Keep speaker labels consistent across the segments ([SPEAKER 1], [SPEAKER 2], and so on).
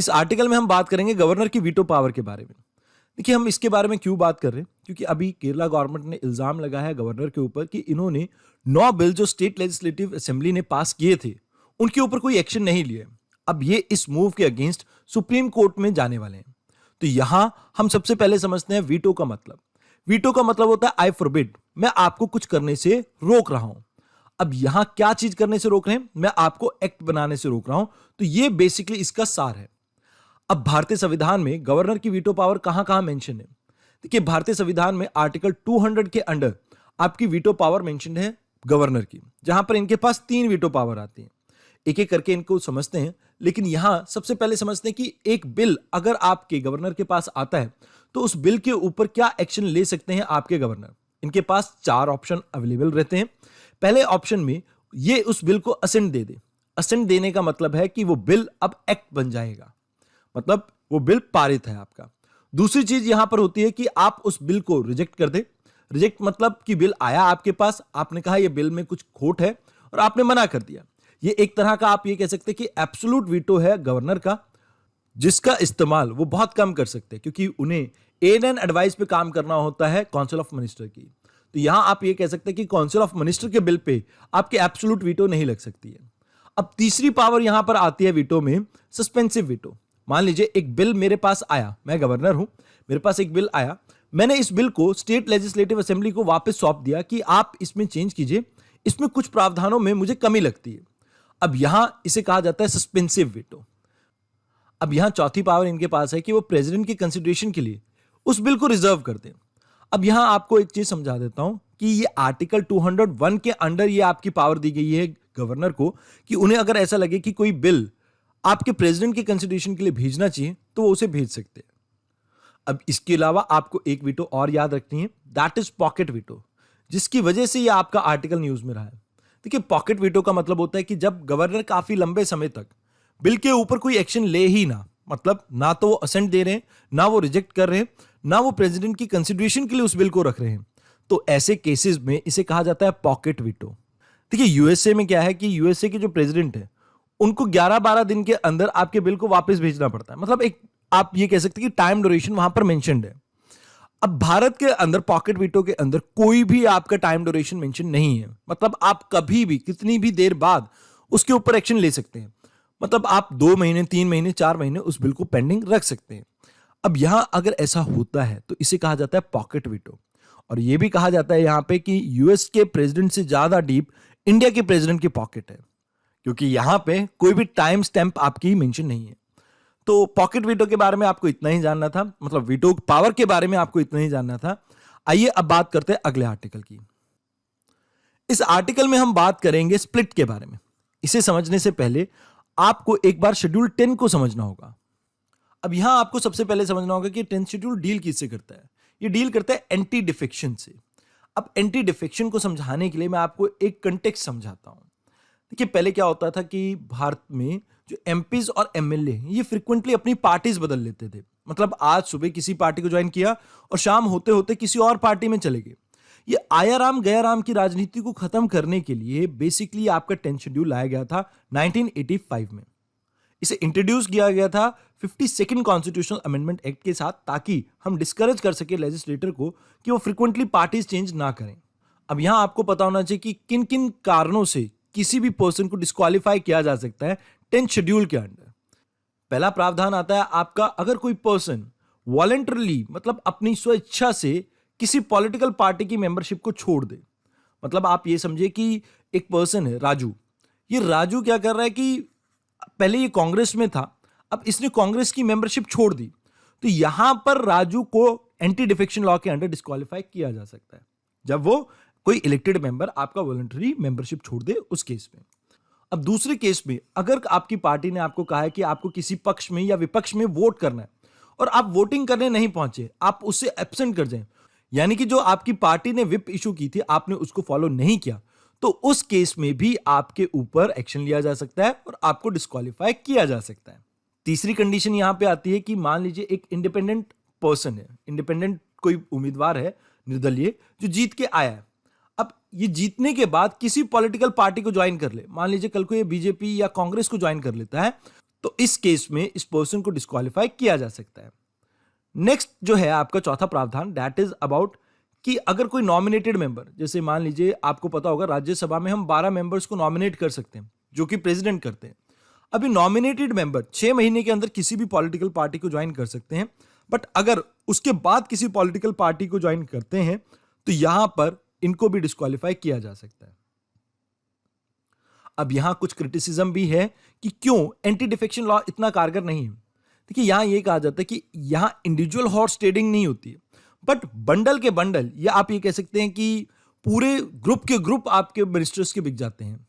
[SPEAKER 1] इस आर्टिकल में हम बात करेंगे गवर्नर की वीटो पावर के बारे में। देखिए, हम इसके बारे में क्यों बात कर रहे हैं, क्योंकि अभी केरला गवर्नमेंट ने इल्जाम लगाया है गवर्नर के ऊपर कि इन्होंने 9 बिल जो स्टेट लेजिस्लेटिव असेंबली ने पास किए थे उनके ऊपर कोई एक्शन नहीं लिए। अब ये इस मूव के अगेंस्ट सुप्रीम कोर्ट में जाने वाले हैं। तो यहां हम सबसे पहले समझते हैं वीटो का मतलब। वीटो का मतलब होता है आई फॉरबिड, मैं आपको कुछ करने से रोक रहा हूं। अब यहां क्या चीज करने से रोक रहे हैं, मैं आपको एक्ट बनाने से रोक रहा हूं। तो ये बेसिकली इसका सार है। अब भारतीय संविधान में गवर्नर की वीटो पावर कहां कहां मेंशन है। देखिए, भारतीय संविधान में आर्टिकल 200 के अंडर आपकी वीटो पावर मेंशन है गवर्नर की, जहां पर इनके पास 3 वीटो पावर आती हैं। एक एक करके इनको समझते हैं, लेकिन यहां सबसे पहले समझते हैं कि एक बिल अगर आपके गवर्नर के पास आता है तो उस बिल के ऊपर क्या एक्शन ले सकते हैं आपके गवर्नर। इनके पास 4 ऑप्शन अवेलेबल रहते हैं। पहले ऑप्शन में ये उस बिल को असेंट दे दे। असेंट देने का मतलब है कि वो बिल अब एक्ट बन जाएगा, मतलब वो बिल पारित है आपका। दूसरी चीज यहां पर होती है कि आप उस बिल को रिजेक्ट कर दे। रिजेक्ट मतलब कि बिल आया आपके पास, आपने कहा ये बिल में कुछ खोट है और आपने मना कर दिया। ये एक तरह का आप ये कह सकते हैं कि एब्सोल्यूट वीटो है गवर्नर का, जिसका इस्तेमाल वो बहुत कम कर सकते हैं, क्योंकि उन्हें एड एंड एडवाइस पे काम करना होता है काउंसिल ऑफ मिनिस्टर की। तो यहां आप ये कह सकते हैं कि काउंसिल ऑफ मिनिस्टर के बिल पे आपके एब्सोल्यूट वीटो नहीं लग सकती है। अब तीसरी पावर यहां पर आती है वीटो में, सस्पेंसिव वीटो। मान लीजिए एक बिल मेरे पास आया, मैं गवर्नर हूं, मेरे पास एक बिल आया, मैंने इस बिल को स्टेट लेजिस्लेटिव असेंबली को वापस सौंप दिया कि आप इसमें चेंज कीजिए, इसमें कुछ प्रावधानों में मुझे कमी लगती है। अब यहां इसे कहा जाता है सस्पेंसिव वीटो। अब यहां चौथी पावर इनके पास है कि वो प्रेसिडेंट की कंसिडरेशन के लिए उस बिल को रिजर्व कर दें। अब यहां आपको एक चीज समझा देता हूं कि ये आर्टिकल 201 के अंडर ये आपकी पावर दी गई है गवर्नर को कि उन्हें अगर ऐसा लगे कि कोई बिल आपके प्रेसिडेंट की कंसिडरेशन के लिए भेजना चाहिए तो वो उसे भेज सकते हैं। अब इसके अलावा आपको एक वीटो और याद रखनी है, दैट इज पॉकेट वीटो, जिसकी वजह से ये आपका आर्टिकल न्यूज में रहा है। देखिए, पॉकेट वीटो का मतलब होता है कि जब गवर्नर काफी लंबे समय तक बिल के ऊपर कोई एक्शन ले ही ना, मतलब ना तो वो असेंट दे रहे हैं, ना वो रिजेक्ट कर रहे हैं, ना वो प्रेसिडेंट की कंसिडरेशन के लिए उस बिल को रख रहे हैं, तो ऐसे केसेस में इसे कहा जाता है पॉकेट वीटो। देखिए, यूएसए में क्या है कि यूएसए के जो प्रेसिडेंट है उनको 11-12 दिन के अंदर आपके बिल को वापस भेजना पड़ता है। मतलब एक आप ये कह सकते हैं कि टाइम ड्यूरेशन वहां पर मेंशन्ड है। अब भारत के अंदर पॉकेट वीटो के अंदर कोई भी आपका टाइम ड्यूरेशन मेंशन नहीं है। मतलब आप कभी भी कितनी भी देर बाद उसके ऊपर एक्शन ले सकते हैं। मतलब आप 2 महीने, 3 महीने, 4 महीने उस बिल को पेंडिंग रख सकते हैं। अब यहां अगर ऐसा होता है तो इसे कहा जाता है पॉकेट वीटो। और यह भी कहा जाता है यहां पे कि यूएस के प्रेसिडेंट से ज्यादा डीप इंडिया के प्रेसिडेंट की पॉकेट है, क्योंकि यहां पे कोई भी टाइम स्टैंप आपकी मेंशन नहीं है। तो पॉकेट वीटो के बारे में आपको इतना ही जानना था, मतलब वीटो पावर के बारे में आपको इतना ही जानना था। आइए अब बात करते हैं अगले आर्टिकल की। इस आर्टिकल में हम बात करेंगे स्प्लिट के बारे में। इसे समझने से पहले आपको एक बार शेड्यूल 10 को समझना होगा। अब यहां आपको सबसे पहले समझना होगा कि 10th शेड्यूल डील किससे करता है। ये डील करता है एंटी डिफेक्शन से। अब एंटी डिफेक्शन को समझाने के लिए मैं आपको एक कंटेक्स्ट समझाता हूं। देखिए, पहले क्या होता था कि भारत में जो एमपीज और एमएलए ये फ्रीक्वेंटली अपनी पार्टीज बदल लेते थे। मतलब आज सुबह किसी पार्टी को ज्वाइन किया और शाम होते होते किसी और पार्टी में चले गए। ये आया राम गया राम की राजनीति को खत्म करने के लिए बेसिकली आपका 10th शेड्यूल लाया गया था 1985 में। इसे इंट्रोड्यूस किया गया था 52nd कॉन्स्टिट्यूशनल अमेंडमेंट एक्ट के साथ, ताकि हम डिस्करेज कर सके लेजिस्लेटर को कि वो फ्रीक्वेंटली पार्टीज चेंज ना करें। अब यहां आपको पता होना चाहिए कि किन किन कारणों से किसी भी पर्सन को डिस्क्वालीफाई किया जा सकता है 10th शेड्यूल के अंडर। पहला प्रावधान आता है आपका, अगर कोई पर्सन वॉलंटरली मतलब अपनी स्वेच्छा से किसी पॉलिटिकल पार्टी की मेंबरशिप को छोड़ दे। मतलब आप ये समझिए कि एक पर्सन है राजू, ये राजू क्या कर रहा है कि पहले ये कांग्रेस में था, अब इसने कांग्रेस की मेंबरशिप छोड़ दी, तो यहां पर राजू को एंटी डिफेक्शन लॉ के अंडर डिस्क्वालीफाई किया जा सकता है जब वो कोई इलेक्टेड मेंबर आपका वॉलंटरी मेंबरशिप छोड़ दे उस केस में। अब दूसरे केस में अगर आपकी पार्टी ने आपको कहा है कि आपको किसी पक्ष में या विपक्ष में वोट करना है और आप वोटिंग करने नहीं पहुंचे, आप उससे एब्सेंट कर जाएं, यानी कि जो आपकी पार्टी ने विप इशू की थी आपने उसको फॉलो नहीं किया, तो उस केस में भी आपके ऊपर एक्शन लिया जा सकता है और आपको डिस्क्वालीफाई किया जा सकता है। तीसरी कंडीशन यहां पे आती है कि मान लीजिए एक इंडिपेंडेंट पर्सन है, इंडिपेंडेंट कोई उम्मीदवार है निर्दलीय जो जीत के आया है। अब ये जीतने के बाद किसी पॉलिटिकल पार्टी को ज्वाइन कर ले, मान लीजिए कल को ये बीजेपी या कांग्रेस को ज्वाइन कर लेता है, तो इस केस में इस पर्सन को डिस्क्वालीफाई किया जा सकता है। नेक्स्ट जो है आपका चौथा प्रावधान, दैट इज अबाउट कि अगर कोई नॉमिनेटेड मेंबर, जैसे मान लीजिए आपको पता होगा राज्यसभा में हम 12 मेंबर्स को नॉमिनेट कर सकते हैं जो कि प्रेसिडेंट करते हैं। अभी नॉमिनेटेड मेंबर 6 महीने के अंदर किसी भी पॉलिटिकल पार्टी को ज्वाइन कर सकते हैं, बट अगर उसके बाद किसी पॉलिटिकल पार्टी को ज्वाइन करते हैं तो यहां पर इनको भी डिस्क्वालीफाई किया जा सकता है। अब यहां कुछ क्रिटिसिज्म भी है कि क्यों एंटी डिफेक्शन लॉ इतना कारगर नहीं है। देखिए यहां यह कहा जाता है कि यहां इंडिविजुअल हॉर्स ट्रेडिंग नहीं होती है, बट बंडल के बंडल, या आप ये कह सकते हैं कि पूरे ग्रुप के ग्रुप आपके मिनिस्टर्स के बिक जाते हैं।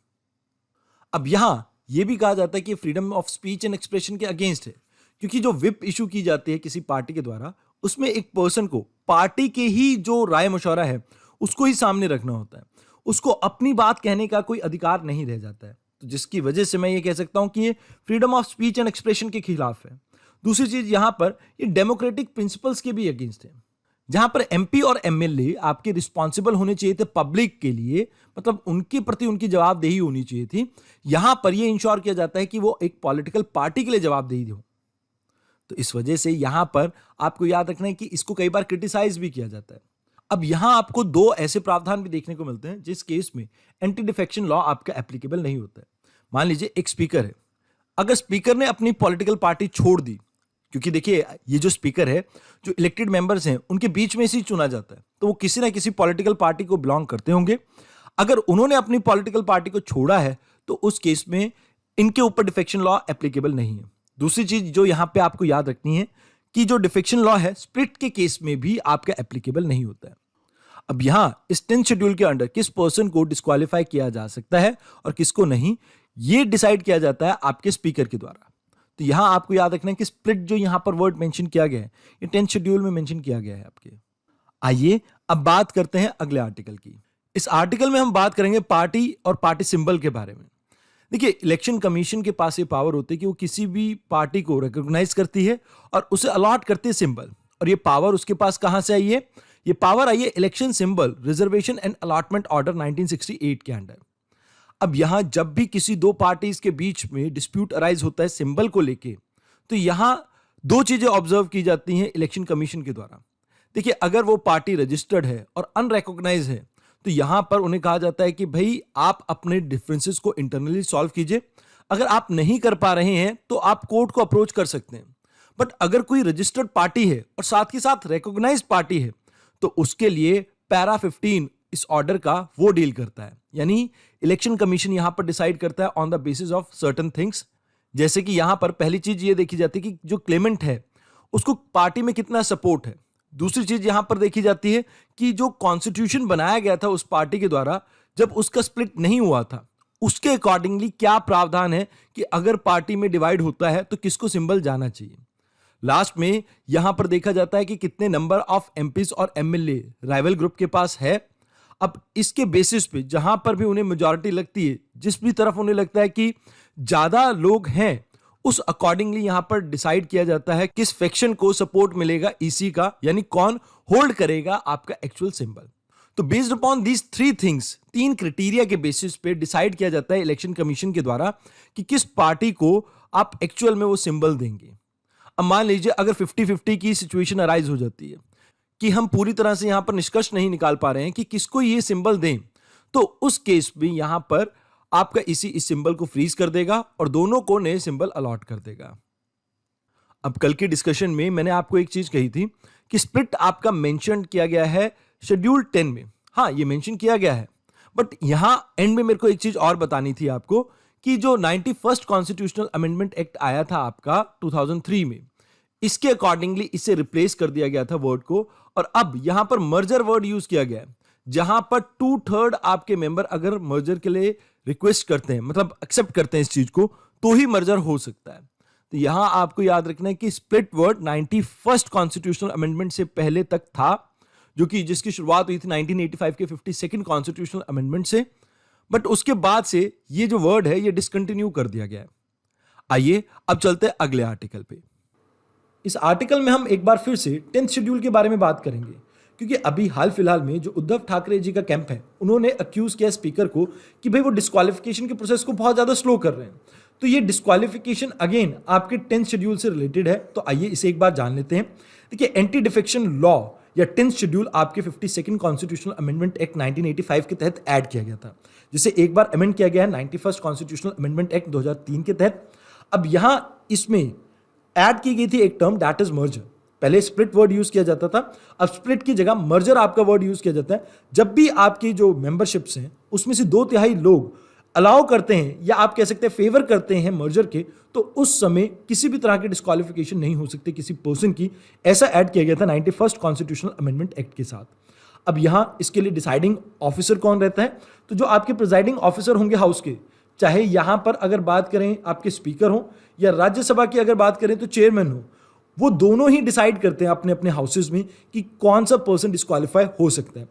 [SPEAKER 1] अब यहां यह भी कहा जाता है कि freedom of speech and expression के अगेंस्ट है, क्योंकि जो विप इशू की जाती है किसी पार्टी के द्वारा, उसमें एक पर्सन को पार्टी के ही जो राय मशवरा है उसको ही सामने रखना होता है, उसको अपनी बात कहने का कोई अधिकार नहीं रह जाता है। तो जिसकी वजह से मैं ये कह सकता हूं कि ये freedom of speech and expression के खिलाफ है। दूसरी चीज यहां पर ये डेमोक्रेटिक प्रिंसिपल्स के भी अगेंस्ट है, जहां पर एमपी और एमएलए आपके रिस्पॉन्सिबल होने चाहिए थे पब्लिक के लिए, मतलब उनके प्रति उनकी जवाबदेही होनी चाहिए थी। यहां पर यह इंश्योर किया जाता है कि वो एक पॉलिटिकल पार्टी के लिए जवाबदेही हो। तो इस वजह से यहां पर आपको याद रखना है कि इसको कई बार क्रिटिसाइज भी किया जाता है। अब यहां आपको दो ऐसे प्रावधान भी देखने को मिलते हैं जिस केस में एंटी डिफेक्शन लॉ आपका एप्लीकेबल नहीं होता है। मान लीजिए एक स्पीकर है, अगर स्पीकर ने अपनी पॉलिटिकल पार्टी छोड़ दी, क्योंकि देखिए ये जो स्पीकर है, जो इलेक्टेड मेंबर्स हैं उनके बीच में से ही चुना जाता है, तो वो किसी ना किसी पॉलिटिकल पार्टी को बिलोंग करते होंगे। अगर उन्होंने अपनी पॉलिटिकल पार्टी को छोड़ा है तो उस केस में इनके ऊपर डिफेक्शन लॉ एप्लीकेबल नहीं है। दूसरी चीज जो यहां पे आपको याद रखनी है कि जो डिफेक्शन लॉ है स्प्लिट के केस में भी आपका एप्लीकेबल नहीं होता है। अब यहां इस 10th शेड्यूल के अंडर किस पर्सन को डिस्क्वालीफाई किया जा सकता है और किसको नहीं, यह डिसाइड किया जाता है आपके स्पीकर के द्वारा। तो यहां आपको याद रखना है कि स्प्लिट जो यहां पर वर्ड मेंशन किया गया है, ये 10th शेड्यूल में मेंशन किया गया है आपके। आइए अब बात करते हैं अगले आर्टिकल की। इस आर्टिकल में हम बात करेंगे पार्टी और पार्टी सिंबल के बारे में। देखिए इलेक्शन कमीशन के पास ये पावर होती है कि वो किसी भी पार्टी को रिकॉग्नाइज करती है और उसे अलॉट करती है सिंबल। और ये पावर उसके पास कहां से आई है? ये पावर आई है election symbol reservation and allotment order 1968 के अंडर। अब यहां जब भी किसी दो पार्टीज के बीच में डिस्प्यूट अराइज होता है सिंबल को लेके, तो यहां दो चीजें ऑब्जर्व की जाती हैं इलेक्शन कमीशन के द्वारा। देखिए अगर वो पार्टी रजिस्टर्ड है और अनरिकॉग्नाइज है तो यहां पर उन्हें कहा जाता है कि भाई आप अपने डिफरेंसेस को इंटरनली सॉल्व कीजिए। अगर आप नहीं कर पा रहे हैं तो आप कोर्ट को अप्रोच कर सकते हैं। बट अगर कोई रजिस्टर्ड पार्टी है और साथ ही साथ रिकॉग्नाइज्ड पार्टी है तो उसके लिए पैरा 15 इस ऑर्डर का वो डील करता है। यानी इलेक्शन कमीशन यहां पर डिसाइड करता है on the basis of certain things. जैसे कि यहां पर पहली चीज ये देखी जाती है कि जो क्लेमेंट है उसको पार्टी में कितना सपोर्ट है। दूसरी चीज यहां पर देखी जाती है कि जो कॉन्स्टिट्यूशन बनाया गया था उस पार्टी के द्वारा जब उसका स्प्लिट नहीं हुआ था उसके अकॉर्डिंगली क्या प्रावधान है कि अगर पार्टी में डिवाइड होता है तो किसको सिंबल जाना चाहिए। लास्ट में यहां पर देखा जाता है कि कितने नंबर ऑफ एमपीज और एमएलए राइवल ग्रुप के पास है। अब इसके बेसिस पे जहां पर भी उन्हें मेजॉरिटी लगती है, जिस भी तरफ उन्हें लगता है कि ज्यादा लोग हैं, उस अकॉर्डिंगली यहां पर डिसाइड किया जाता है किस फैक्शन को सपोर्ट मिलेगा ईसी का, यानी कौन होल्ड करेगा आपका एक्चुअल सिंबल। तो based upon these three things, तीन क्राइटेरिया के बेसिस पे डिसाइड किया जाता है इलेक्शन कमीशन के द्वारा कि किस पार्टी को आप एक्चुअल में वो सिंबल देंगे। अब मान लीजिए अगर 50-50 की सिचुएशन अराइज हो जाती है कि हम पूरी तरह से यहां पर निष्कर्ष नहीं निकाल पा रहे हैं कि किसको ये सिंबल दें, तो उस केस में यहां पर आपका इसी इस सिंबल को फ्रीज कर देगा और दोनों को नए सिंबल अलॉट कर देगा। अब कल के डिस्कशन में मैंने आपको एक चीज कही थी कि स्प्लिट आपका मेंशन किया गया है शेड्यूल 10 में। हाँ, ये मेंशन किया गया है, बट यहां एंड में मेरे को एक चीज और बतानी थी आपको कि जो 91st कॉन्स्टिट्यूशनल अमेंडमेंट एक्ट आया था आपका 2003 में, इसके अकॉर्डिंगली इसे रिप्लेस कर दिया गया था वर्ड को, और अब यहां पर मर्जर वर्ड यूज किया गया है, जहां पर 2/3 आपके मेंबर अगर मर्जर के लिए रिक्वेस्ट करते हैं, मतलब एक्सेप्ट करते हैं इस चीज को, तो ही मर्जर हो सकता है। तो यहां आपको याद रखना है कि split word 91st constitutional amendment से पहले तक था, जो कि जिसकी शुरुआत हुई थी 1985 के 52nd कॉन्स्टिट्यूशनल अमेंडमेंट से, बट उसके बाद से ये जो वर्ड है ये डिसकंटिन्यू कर दिया गया है। आइए अब चलते हैं अगले आर्टिकल पे। इस आर्टिकल में हम एक बार फिर से 10th शेड्यूल के बारे में बात करेंगे, क्योंकि अभी हाल फिलहाल में जो उद्धव ठाकरे जी का कैंप है, उन्होंने अक्यूज किया स्पीकर को कि भाई वो डिस्क्वालिफिकेशन के प्रोसेस को बहुत ज्यादा स्लो कर रहे हैं। तो ये डिस्क्वालिफिकेशन अगेन आपके 10th शेड्यूल से रिलेटेड है, तो आइए इसे एक बार जान लेते हैं। देखिए, एंटी डिफेक्शन लॉ या 10th शेड्यूल आपके 52nd कॉन्स्टिट्यूशनल अमेंडमेंट एक्ट 1985 के तहत ऐड किया गया था, जिसे एक बार अमेंड किया गया है 91st कॉन्स्टिट्यूशनल अमेंडमेंट एक्ट 2003 के तहत। अब यहां इसमें ऐड की गई थी एक टर्म, दैट इज मर्जर। पहले स्प्लिट वर्ड यूज किया जाता था, अब स्प्लिट की जगह मर्जर आपका वर्ड यूज किया जाता है। जब भी आपकी जो मेंबरशिप्स हैं उसमें से 2/3 लोग अलाउ करते हैं या आप कह सकते हैं फेवर करते हैं मर्जर के, तो उस समय किसी भी तरह की डिस्क्वालिफिकेशन नहीं हो सकती किसी पर्सन की। ऐसा ऐड किया गया था 91st कॉन्स्टिट्यूशनल अमेंडमेंट एक्ट के साथ। अब यहां इसके लिए डिसाइडिंग ऑफिसर कौन रहता है? तो जो आपके प्रिजाइडिंग ऑफिसर होंगे हाउस के, चाहे यहां पर अगर बात करें आपके स्पीकर हो या राज्यसभा की अगर बात करें तो चेयरमैन हो, वो दोनों ही डिसाइड करते हैं अपने अपने हाउसेज में कि कौन सा पर्सन डिस्क्वालीफाई हो सकता है।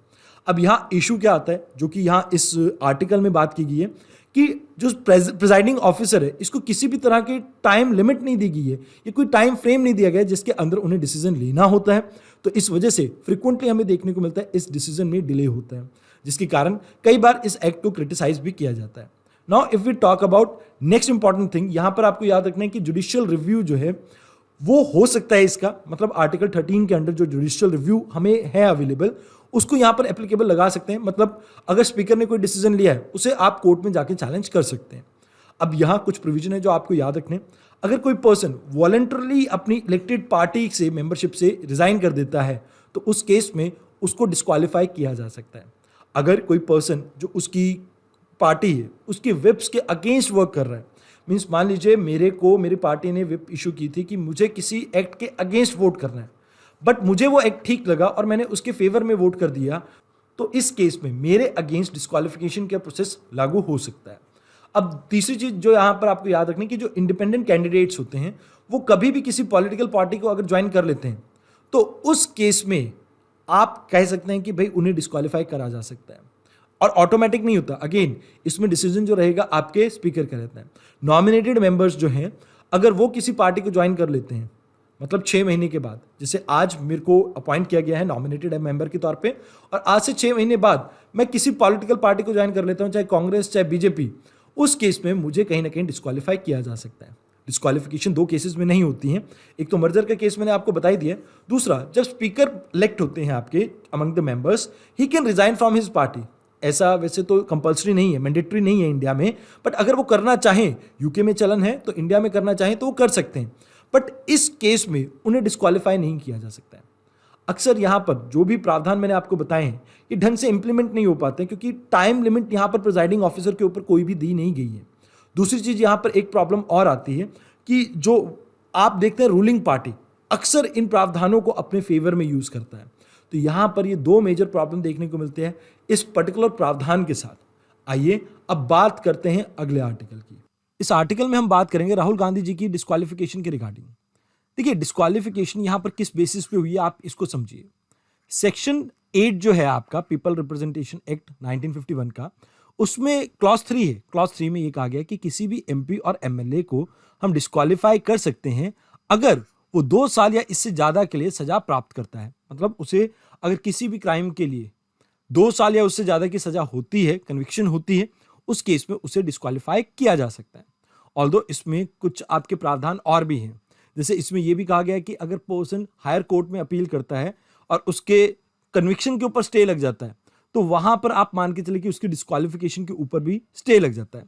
[SPEAKER 1] अब यहाँ इशू क्या आता है, जो कि यहाँ इस आर्टिकल में बात की गई है कि जो प्रिजाइडिंग ऑफिसर है इसको किसी भी तरह की टाइम लिमिट नहीं दी गई है, ये कोई टाइम फ्रेम नहीं दिया गया है जिसके अंदर उन्हें डिसीजन लेना होता है। तो इस वजह से फ्रिक्वेंटली हमें देखने को मिलता है इस डिसीजन में डिले होता है, जिसके कारण कई बार इस एक्ट को क्रिटिसाइज भी किया जाता है। Now if we talk about next important thing, यहां पर आपको याद रखना है कि जुडिशियल रिव्यू जो है वो हो सकता है इसका, मतलब आर्टिकल 13 के अंडर जो जुडिशियल रिव्यू हमें है अवेलेबल, उसको यहां पर एप्लीकेबल लगा सकते हैं। मतलब अगर स्पीकर ने कोई डिसीजन लिया है उसे आप कोर्ट में जाके चैलेंज कर सकते हैं। अब यहां कुछ प्रोविजन है जो आपको याद रखने। अगर कोई पर्सन वॉलंटरली अपनी इलेक्टेड पार्टी से मेंबरशिप से रिजाइन कर देता है तो उस केस में उसको डिस्क्वालीफाई किया जा सकता है। अगर कोई पर्सन जो उसकी पार्टी है उसकी विप्स के अगेंस्ट वर्क कर रहा है, मीन्स मान लीजिए मेरी पार्टी ने विप इशू की थी कि मुझे किसी एक्ट के अगेंस्ट वोट करना है, बट मुझे वो एक्ट ठीक लगा और मैंने उसके फेवर में वोट कर दिया, तो इस केस में मेरे अगेंस्ट डिस्क्वालिफिकेशन का प्रोसेस लागू हो सकता है। अब तीसरी चीज जो यहां पर आपको याद रखनी कि जो इंडिपेंडेंट कैंडिडेट्स होते हैं वो कभी भी किसी पॉलिटिकल पार्टी को अगर ज्वाइन कर लेते हैं तो उस केस में आप कह सकते हैं कि भाई उन्हें डिस्क्वालीफाई करा जा सकता है, और ऑटोमेटिक नहीं होता। अगेन इसमें डिसीजन जो रहेगा आपके स्पीकर का रहता है। नॉमिनेटेड मेंबर्स जो हैं अगर वो किसी पार्टी को ज्वाइन कर लेते हैं, मतलब 6 महीने के बाद, जैसे आज मेरे को अपॉइंट किया गया है नॉमिनेटेड मेंबर के तौर पे, और आज से 6 महीने बाद मैं किसी पॉलिटिकल पार्टी को ज्वाइन कर लेता हूं, चाहे कांग्रेस चाहे बीजेपी, उस केस में मुझे कहीं ना कहीं डिस्क्वालीफाई किया जा सकता है। डिस्क्वालिफिकेशन 2 केसेस में नहीं होती हैं, एक तो मर्जर का केस मैंने आपको बताई दिया, दूसरा जब स्पीकर इलेक्ट होते हैं आपके among the members, he can resign from his party. ऐसा वैसे तो कंपल्सरी नहीं है, मैंडेटरी नहीं है इंडिया में, बट अगर वो करना चाहें, यूके में चलन है तो इंडिया में करना चाहें तो वो कर सकते हैं, बट इस केस में उन्हें डिस्क्वालीफाई नहीं किया जा सकता है। अक्सर यहां पर जो भी प्रावधान मैंने आपको बताए हैं ये ढंग से इंप्लीमेंट नहीं हो पाते क्योंकि टाइम लिमिट यहां पर प्रिजाइडिंग ऑफिसर के ऊपर कोई भी दी नहीं गई है। दूसरी चीज यहां पर एक प्रॉब्लम और आती है कि जो आप देखते हैं रूलिंग पार्टी अक्सर इन प्रावधानों को अपने फेवर में यूज करता है, तो यहां पर ये 2 मेजर प्रॉब्लम देखने को मिलते हैं इस पर्टिकुलर प्रावधान के साथ। आइए अब बात करते हैं अगले आर्टिकल की। इस आर्टिकल में हम बात करेंगे राहुल गांधी जी की डिस्क्वालिफिकेशन के रिगार्डिंग। देखिए, डिस्क्वालिफिकेशन यहां पर किस बेसिस पे हुई है आप इसको समझिए। सेक्शन 8 जो है आपका पीपल रिप्रेजेंटेशन एक्ट 1951 का, उसमें क्लॉज 3 है। क्लॉज 3 में ये कहा गया कि किसी भी एमपी और एमएलए को हम डिस्क्वालीफाई कर सकते हैं अगर वो 2 साल या इससे ज्यादा के लिए सजा प्राप्त करता है। मतलब उसे अगर किसी भी क्राइम के लिए 2 साल या उससे ज्यादा की सजा होती है, कन्विक्शन होती है, उस केस में उसे डिस्क्वालीफाई किया जा सकता है। ऑल्दो इसमें कुछ आपके प्रावधान और भी हैं, जैसे इसमें यह भी कहा गया है कि अगर पर्सन हायर कोर्ट में अपील करता है और उसके कन्विक्शन के ऊपर स्टे लग जाता है तो वहां पर आप मान के चले कि उसकी डिस्क्वालिफिकेशन के ऊपर भी स्टे लग जाता है।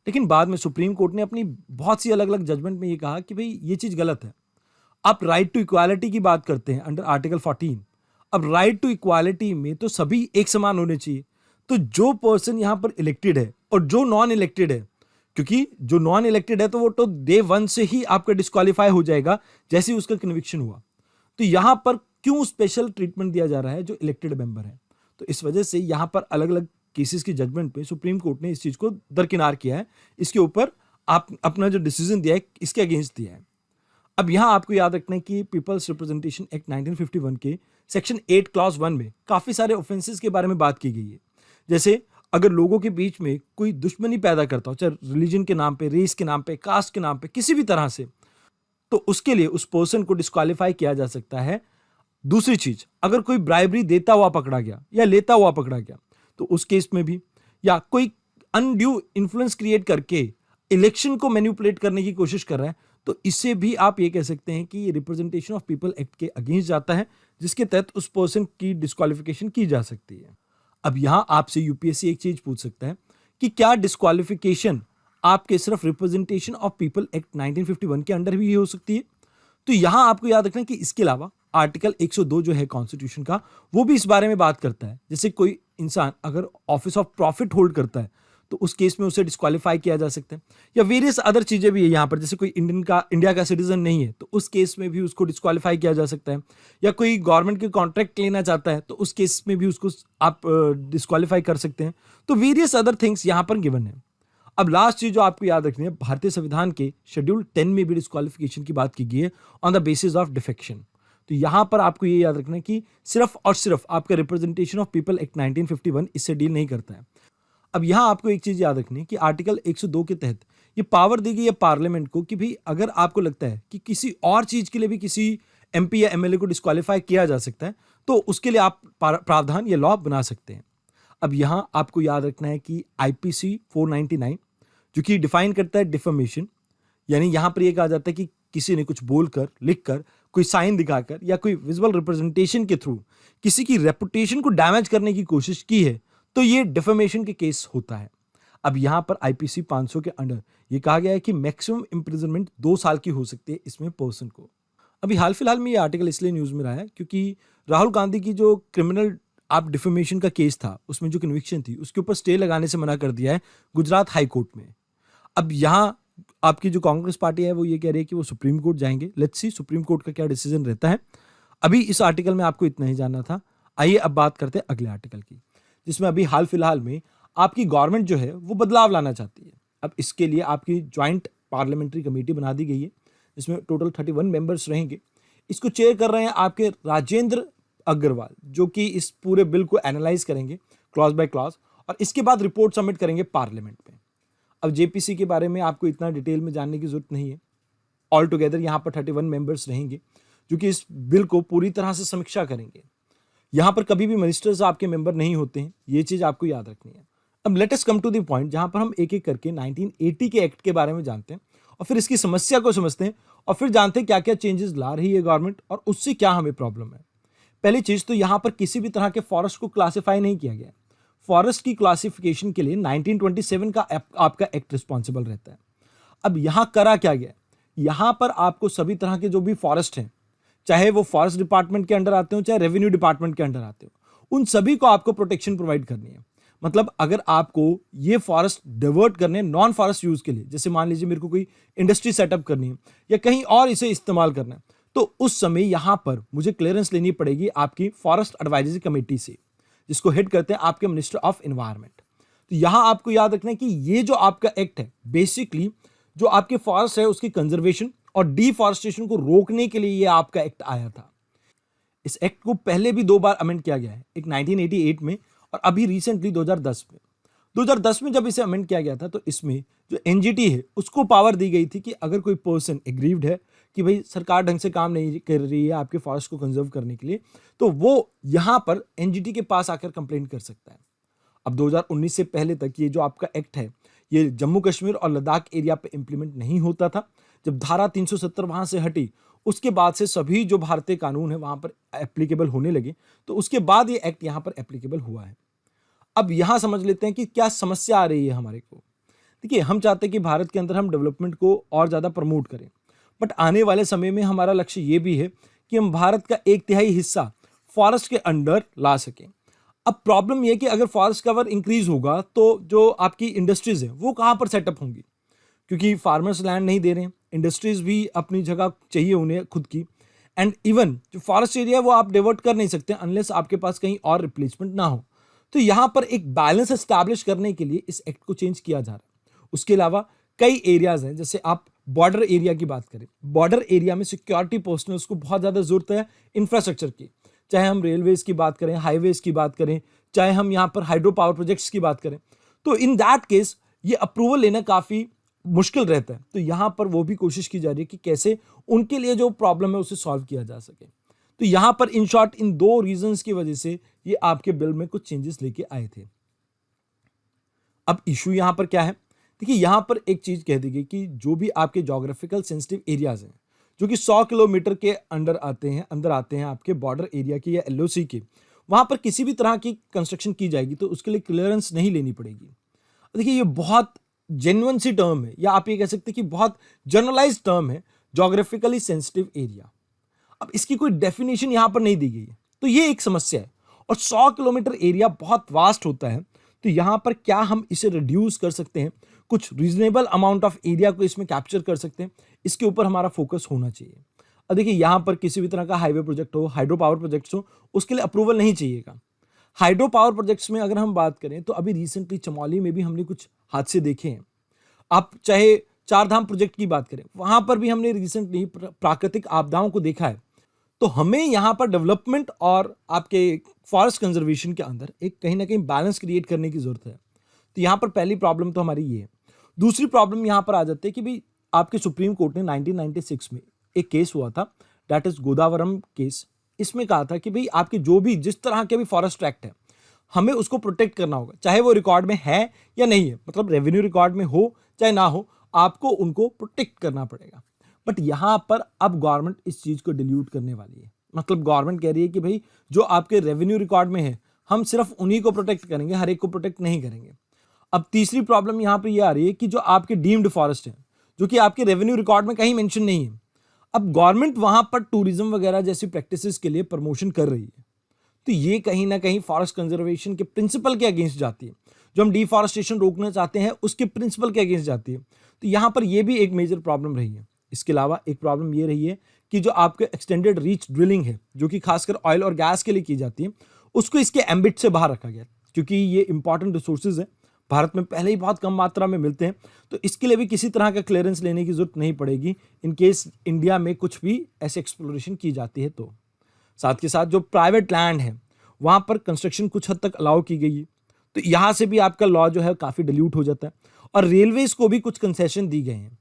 [SPEAKER 1] लेकिन बाद में सुप्रीम कोर्ट ने अपनी बहुत सी अलग अलग जजमेंट में यह कहा कि भाई ये चीज गलत है। आप राइट टू इक्वालिटी की बात करते हैं अंडर आर्टिकल 14। अब राइट टू इक्वालिटी में तो सभी एक समान होने चाहिए। तो जो पर्सन यहां पर इलेक्टेड है और जो नॉन इलेक्टेड है, क्योंकि जो नॉन इलेक्टेड है तो वो तो डे 1 से ही आपका डिस्क्वालीफाई हो जाएगा जैसे ही उसका कन्विक्शन हुआ। तो यहां पर क्यों स्पेशल ट्रीटमेंट दिया जा रहा है जो इलेक्टेड मेंबर है? तो इस वजह से यहां पर अलग अलग केसेस की जजमेंट पे सुप्रीम कोर्ट ने इस चीज को दरकिनार किया है, इसके ऊपर आप अपना जो डिसीजन दिया है इसके अगेंस्ट दिया है। अब यहां आपको याद रखना है कि पीपल्स रिप्रेजेंटेशन एक्ट 1951 के सेक्शन 8 क्लॉज 1 में काफी सारे ऑफेंसेस के बारे में बात की गई है। जैसे अगर लोगों के बीच में कोई दुश्मनी पैदा करता हो, चाहे रिलीजन के नाम पे, रेस के नाम पे, कास्ट के नाम पे, किसी भी तरह से, तो उसके लिए उस पर्सन को डिस्क्वालीफाई किया जा सकता है। दूसरी चीज, अगर कोई ब्राइबरी देता हुआ पकड़ा गया या लेता हुआ पकड़ा गया तो उस केस में भी, या कोई अनड्यू इन्फ्लुएंस क्रिएट करके इलेक्शन को मैनिपुलेट करने की कोशिश कर रहा है, तो इसे भी आप ये कह सकते हैं कि ये रिप्रेजेंटेशन ऑफ पीपल एक्ट के अगेंस्ट जाता है, जिसके तहत उस पर्सन की डिस्क्वालिफिकेशन की जा सकती है। अब यहां आपसे यूपीएससी एक चीज पूछ सकता है कि क्या डिस्क्वालिफिकेशन आपके सिर्फ रिप्रेजेंटेशन ऑफ पीपल एक्ट 1951 के अंडर भी हो सकती है? तो यहां आपको याद रखना है कि इसके अलावा आर्टिकल 102 जो है कॉन्स्टिट्यूशन का, वो भी इस बारे में बात करता है। जैसे कोई इंसान अगर ऑफिस ऑफ प्रॉफिट होल्ड करता है तो उस केस में उसे डिस्क्वालीफाई किया जा सकता है, या वेरियस अदर चीजें भी है यहाँ पर। जैसे कोई इंडिया का सिटीजन नहीं है तो उस केस में भी उसको डिस्क्वालीफाई किया जा सकता है, या कोई गवर्नमेंट के कॉन्ट्रैक्ट लेना चाहता है तो उस केस में भी उसको आप डिस्क्वालीफाई कर सकते हैं। तो वेरियस अदर थिंग्स यहाँ पर गिवन है। अब लास्ट चीज जो आपको याद रखनी है, भारतीय संविधान के शेड्यूल 10 में भी डिस्क्वालिफिकेशन की बात की गई है on the basis of defection. तो यहां पर आपको ये याद रखना है कि सिर्फ और सिर्फ आपका रिप्रेजेंटेशन ऑफ पीपल एक्ट 1951 इससे डील नहीं करता है। अब यहां आपको एक चीज याद रखनी है कि आर्टिकल 102 के तहत ये पावर दी गई है पार्लियामेंट को कि भाई अगर आपको लगता है कि किसी और चीज के लिए भी किसी एमपी या एमएलए को डिस्क्वालीफाई किया जा सकता है तो उसके लिए आप प्रावधान या लॉ बना सकते हैं। अब यहां आपको याद रखना है कि आईपीसी 499 जो कि डिफाइन करता है डिफेमेशन, यानी यहां पर यह कहा जाता है कि किसी ने कुछ बोलकर, लिखकर, कोई साइन दिखाकर या कोई विजुअल रिप्रेजेंटेशन के थ्रू किसी की रेपुटेशन को डैमेज करने की कोशिश की है तो ये डिफेमेशन के केस होता है। अब यहां पर आईपीसी 500 के अंडर ये कहा गया है कि मैक्सिमम इंप्रिजनमेंट 2 साल की हो सकती है इसमें पर्सन को। अभी हाल फिलहाल में ये आर्टिकल इसलिए न्यूज में रहा है क्योंकि राहुल गांधी की जो क्रिमिनल आप डिफेमेशन का केस था उसमें जो कन्विक्शन थी उसके ऊपर स्टे लगाने से मना कर दिया है गुजरात हाई कोर्ट में। अब यहां आपकी जो कांग्रेस पार्टी है वो ये कह रही है कि वो सुप्रीम कोर्ट जाएंगे। लेट्स सी सुप्रीम कोर्ट का क्या डिसीजन रहता है। अभी इस आर्टिकल में आपको इतना ही जानना था। आइए अब बात करते हैं अगले आर्टिकल की, जिसमें अभी हाल फिलहाल में आपकी गवर्नमेंट जो है वो बदलाव लाना चाहती है। अब इसके लिए आपकी ज्वाइंट पार्लियामेंट्री कमेटी बना दी गई है जिसमें टोटल 31 मेंबर्स रहेंगे। इसको चेयर कर रहे हैं आपके राजेंद्र अग्रवाल, जो कि इस पूरे बिल को एनालाइज करेंगे क्लॉज बाय क्लॉज और इसके बाद रिपोर्ट सबमिट करेंगे पार्लियामेंट में। अब जेपीसी के बारे में आपको इतना डिटेल में जानने की जरूरत नहीं है। ऑल टुगेदर यहाँ पर 31 मेंबर्स रहेंगे जो कि इस बिल को पूरी तरह से समीक्षा करेंगे। यहाँ पर कभी भी मिनिस्टर्स आपके मेंबर नहीं होते हैं, ये चीज आपको याद रखनी है। अब let us come to the point, जहां पर हम एक एक करके 1980 के एक्ट के बारे में जानते हैं और फिर इसकी समस्या को समझते हैं और फिर जानते हैं क्या क्या चेंजेस ला रही है गवर्नमेंट और उससे क्या हमें प्रॉब्लम है। पहली चीज तो यहाँ पर किसी भी तरह के फॉरेस्ट को क्लासिफाई नहीं किया गया। फॉरेस्ट की क्लासिफिकेशन के लिए 1927 का आपका एक्ट रिस्पॉन्सिबल रहता है। अब यहां करा क्या गया, यहां पर आपको सभी तरह के जो भी फॉरेस्ट हैं, चाहे वो फॉरेस्ट डिपार्टमेंट के अंडर आते हो चाहे रेवेन्यू डिपार्टमेंट के अंडर आते हो, उन सभी को आपको प्रोटेक्शन प्रोवाइड करनी है। मतलब अगर आपको ये फॉरेस्ट डिवर्ट करने नॉन फॉरेस्ट यूज के लिए, जैसे मान लीजिए मेरे को कोई इंडस्ट्री सेटअप करनी है या कहीं और इसे इस्तेमाल करना है, तो उस समय यहां पर मुझे क्लियरेंस लेनी पड़ेगी आपकी फॉरेस्ट एडवाइजरी कमेटी से, जिसको हेड करते हैं आपके मिनिस्टर ऑफ एनवायरमेंट। तो यहां आपको याद रखना है कि ये जो आपका एक्ट है बेसिकली जो आपके फॉरेस्ट है उसकी कंजर्वेशन और डिफॉरेस्टेशन को रोकने के लिए ये आपका एक्ट आया था। इस एक्ट को पहले भी 2 बार अमेंड किया गया है, एक 1988 में और अभी रिसेंटली 2010 में। 2010 में जब इसे अमेंड किया गया था तो इसमें जो एनजीटी है उसको पावर दी गई थी कि अगर कोई पर्सन एग्रीव्ड है कि भाई सरकार ढंग से काम नहीं कर रही है आपके फॉरेस्ट को कंजर्व करने के लिए, तो वो यहां पर एनजीटी के पास आकर कंप्लेंट कर सकता है। अब 2019 से पहले तक ये जो आपका एक्ट है ये जम्मू कश्मीर और लद्दाख एरिया पे इंप्लीमेंट नहीं होता था। जब धारा 370 वहां से हटी उसके बाद से सभी जो भारतीय कानून है वहां पर एप्लीकेबल होने लगे, तो उसके बाद ये एक्ट यहां पर एप्लीकेबल हुआ है। अब यहां समझ लेते हैं कि क्या समस्या आ रही है हमारे को। देखिए, हम चाहते हैं कि भारत के अंदर हम डेवलपमेंट को और ज्यादा प्रमोट करें, बट आने वाले समय में हमारा लक्ष्य ये भी है कि हम भारत का 1/3 हिस्सा फॉरेस्ट के अंडर ला सकें। अब प्रॉब्लम यह कि अगर फॉरेस्ट कवर इंक्रीज होगा तो जो आपकी इंडस्ट्रीज है वो कहां पर सेटअप होंगी, क्योंकि फार्मर्स लैंड नहीं दे रहे हैं, इंडस्ट्रीज भी अपनी जगह चाहिए उन्हें खुद की, एंड इवन जो फॉरेस्ट एरिया है वो आप डिवर्ट कर नहीं सकते अनलेस आपके पास कहीं और रिप्लेसमेंट ना हो। तो यहां पर एक बैलेंस एस्टैब्लिश करने के लिए इस एक्ट को चेंज किया जा रहा है। उसके अलावा कई एरियाज हैं, जैसे आप बॉर्डर एरिया की बात करें, बॉर्डर एरिया में सिक्योरिटी पर्सनल्स को बहुत ज्यादा जरूरत है इंफ्रास्ट्रक्चर की, चाहे हम रेलवेज की बात करें, हाईवेज की बात करें, चाहे हम यहां पर हाइड्रो पावर प्रोजेक्ट्स की बात करें, तो इन दैट केस ये अप्रूवल लेना काफी मुश्किल रहता है। तो यहां पर वो भी कोशिश की जा रही है कि कैसे उनके लिए जो प्रॉब्लम है उसे सॉल्व किया जा सके। तो यहां पर इन शॉर्ट इन 2 रीजंस की वजह से ये आपके बिल में कुछ चेंजेस लेके आए थे। अब इशू यहां पर क्या है, देखिए यहाँ पर एक चीज कह दी गई कि जो भी आपके जोग्राफिकल सेंसिटिव एरियाज हैं जो कि 100 किलोमीटर के अंदर आते हैं आपके बॉर्डर एरिया के या एलओसी के, वहां पर किसी भी तरह की कंस्ट्रक्शन की जाएगी तो उसके लिए क्लियरेंस नहीं लेनी पड़ेगी। देखिए ये बहुत जेन्युइन सी टर्म है, या आप ये कह सकते हैं कि बहुत जनरलाइज टर्म है, जोग्राफिकली सेंसिटिव एरिया। अब इसकी कोई डेफिनेशन यहां पर नहीं दी गई है, तो ये एक समस्या है। और 100 किलोमीटर एरिया बहुत वास्ट होता है, तो यहां पर क्या हम इसे रिड्यूस कर सकते हैं, कुछ रीजनेबल अमाउंट ऑफ एरिया को इसमें कैप्चर कर सकते हैं, इसके ऊपर हमारा फोकस होना चाहिए। अब देखिए यहां पर किसी भी तरह का हाईवे प्रोजेक्ट हो, हाइड्रो पावर प्रोजेक्ट्स हो, उसके लिए अप्रूवल नहीं चाहिएगा। हाइड्रो पावर प्रोजेक्ट्स में अगर हम बात करें तो अभी रिसेंटली चमोली में भी हमने कुछ हादसे देखे हैं। आप चाहे चार धाम प्रोजेक्ट की बात करें, वहां पर भी हमने रिसेंटली प्राकृतिक आपदाओं को देखा है। तो हमें यहां पर डेवलपमेंट और आपके फॉरेस्ट कंजर्वेशन के अंदर एक कहीं ना कहीं बैलेंस क्रिएट करने की जरूरत है। तो यहां पर पहली प्रॉब्लम तो हमारी ये है। दूसरी प्रॉब्लम यहां पर आ जाती है कि भाई आपके सुप्रीम कोर्ट ने 1996 में एक केस हुआ था, दैट इज गोदावरम केस। इसमें कहा था कि भाई आपके जो भी जिस तरह के भी फॉरेस्ट एक्ट है, हमें उसको प्रोटेक्ट करना होगा, चाहे वो रिकॉर्ड में है या नहीं है, मतलब रेवेन्यू रिकॉर्ड में हो चाहे ना हो, आपको उनको प्रोटेक्ट करना पड़ेगा। बट यहां पर अब गवर्नमेंट इस चीज को डिल्यूट करने वाली है। मतलब गवर्नमेंट कह रही है कि भाई जो आपके रेवेन्यू रिकॉर्ड में है, हम सिर्फ उन्हीं को प्रोटेक्ट करेंगे, हर एक को प्रोटेक्ट नहीं करेंगे। अब तीसरी प्रॉब्लम यहां पर यह आ रही है कि जो आपके डीम्ड फॉरेस्ट है, जो कि आपके रेवेन्यू रिकॉर्ड में कहीं मेंशन नहीं है, अब गवर्नमेंट वहां पर टूरिज्म वगैरह जैसी प्रैक्टिसेस के लिए प्रमोशन कर रही है। तो ये कहीं ना कहीं फॉरेस्ट कंजर्वेशन के प्रिंसिपल के अगेंस्ट जाती है, जो हम डिफॉरेस्टेशन रोकना चाहते हैं उसके प्रिंसिपल के अगेंस्ट जाती है। तो यहां पर यह भी एक मेजर प्रॉब्लम रही है। इसके अलावा एक प्रॉब्लम यह रही है कि जो आपके एक्सटेंडेड रीच ड्रिलिंग है, जो कि खासकर ऑयल और गैस के लिए की जाती है, उसको इसके एम्बिट से बाहर रखा गया, क्योंकि ये इंपॉर्टेंट रिसोर्सेज है, भारत में पहले ही बहुत कम मात्रा में मिलते हैं, तो इसके लिए भी किसी तरह का क्लियरेंस लेने की जरूरत नहीं पड़ेगी इन केस इंडिया में कुछ भी ऐसे एक्सप्लोरेशन की जाती है। तो साथ के साथ जो प्राइवेट लैंड है वहां पर कंस्ट्रक्शन कुछ हद तक अलाउ की गई है, तो यहां से भी आपका लॉ जो है काफी डिल्यूट हो जाता है। और रेलवेज को भी कुछ कंसेशन दी गए हैं।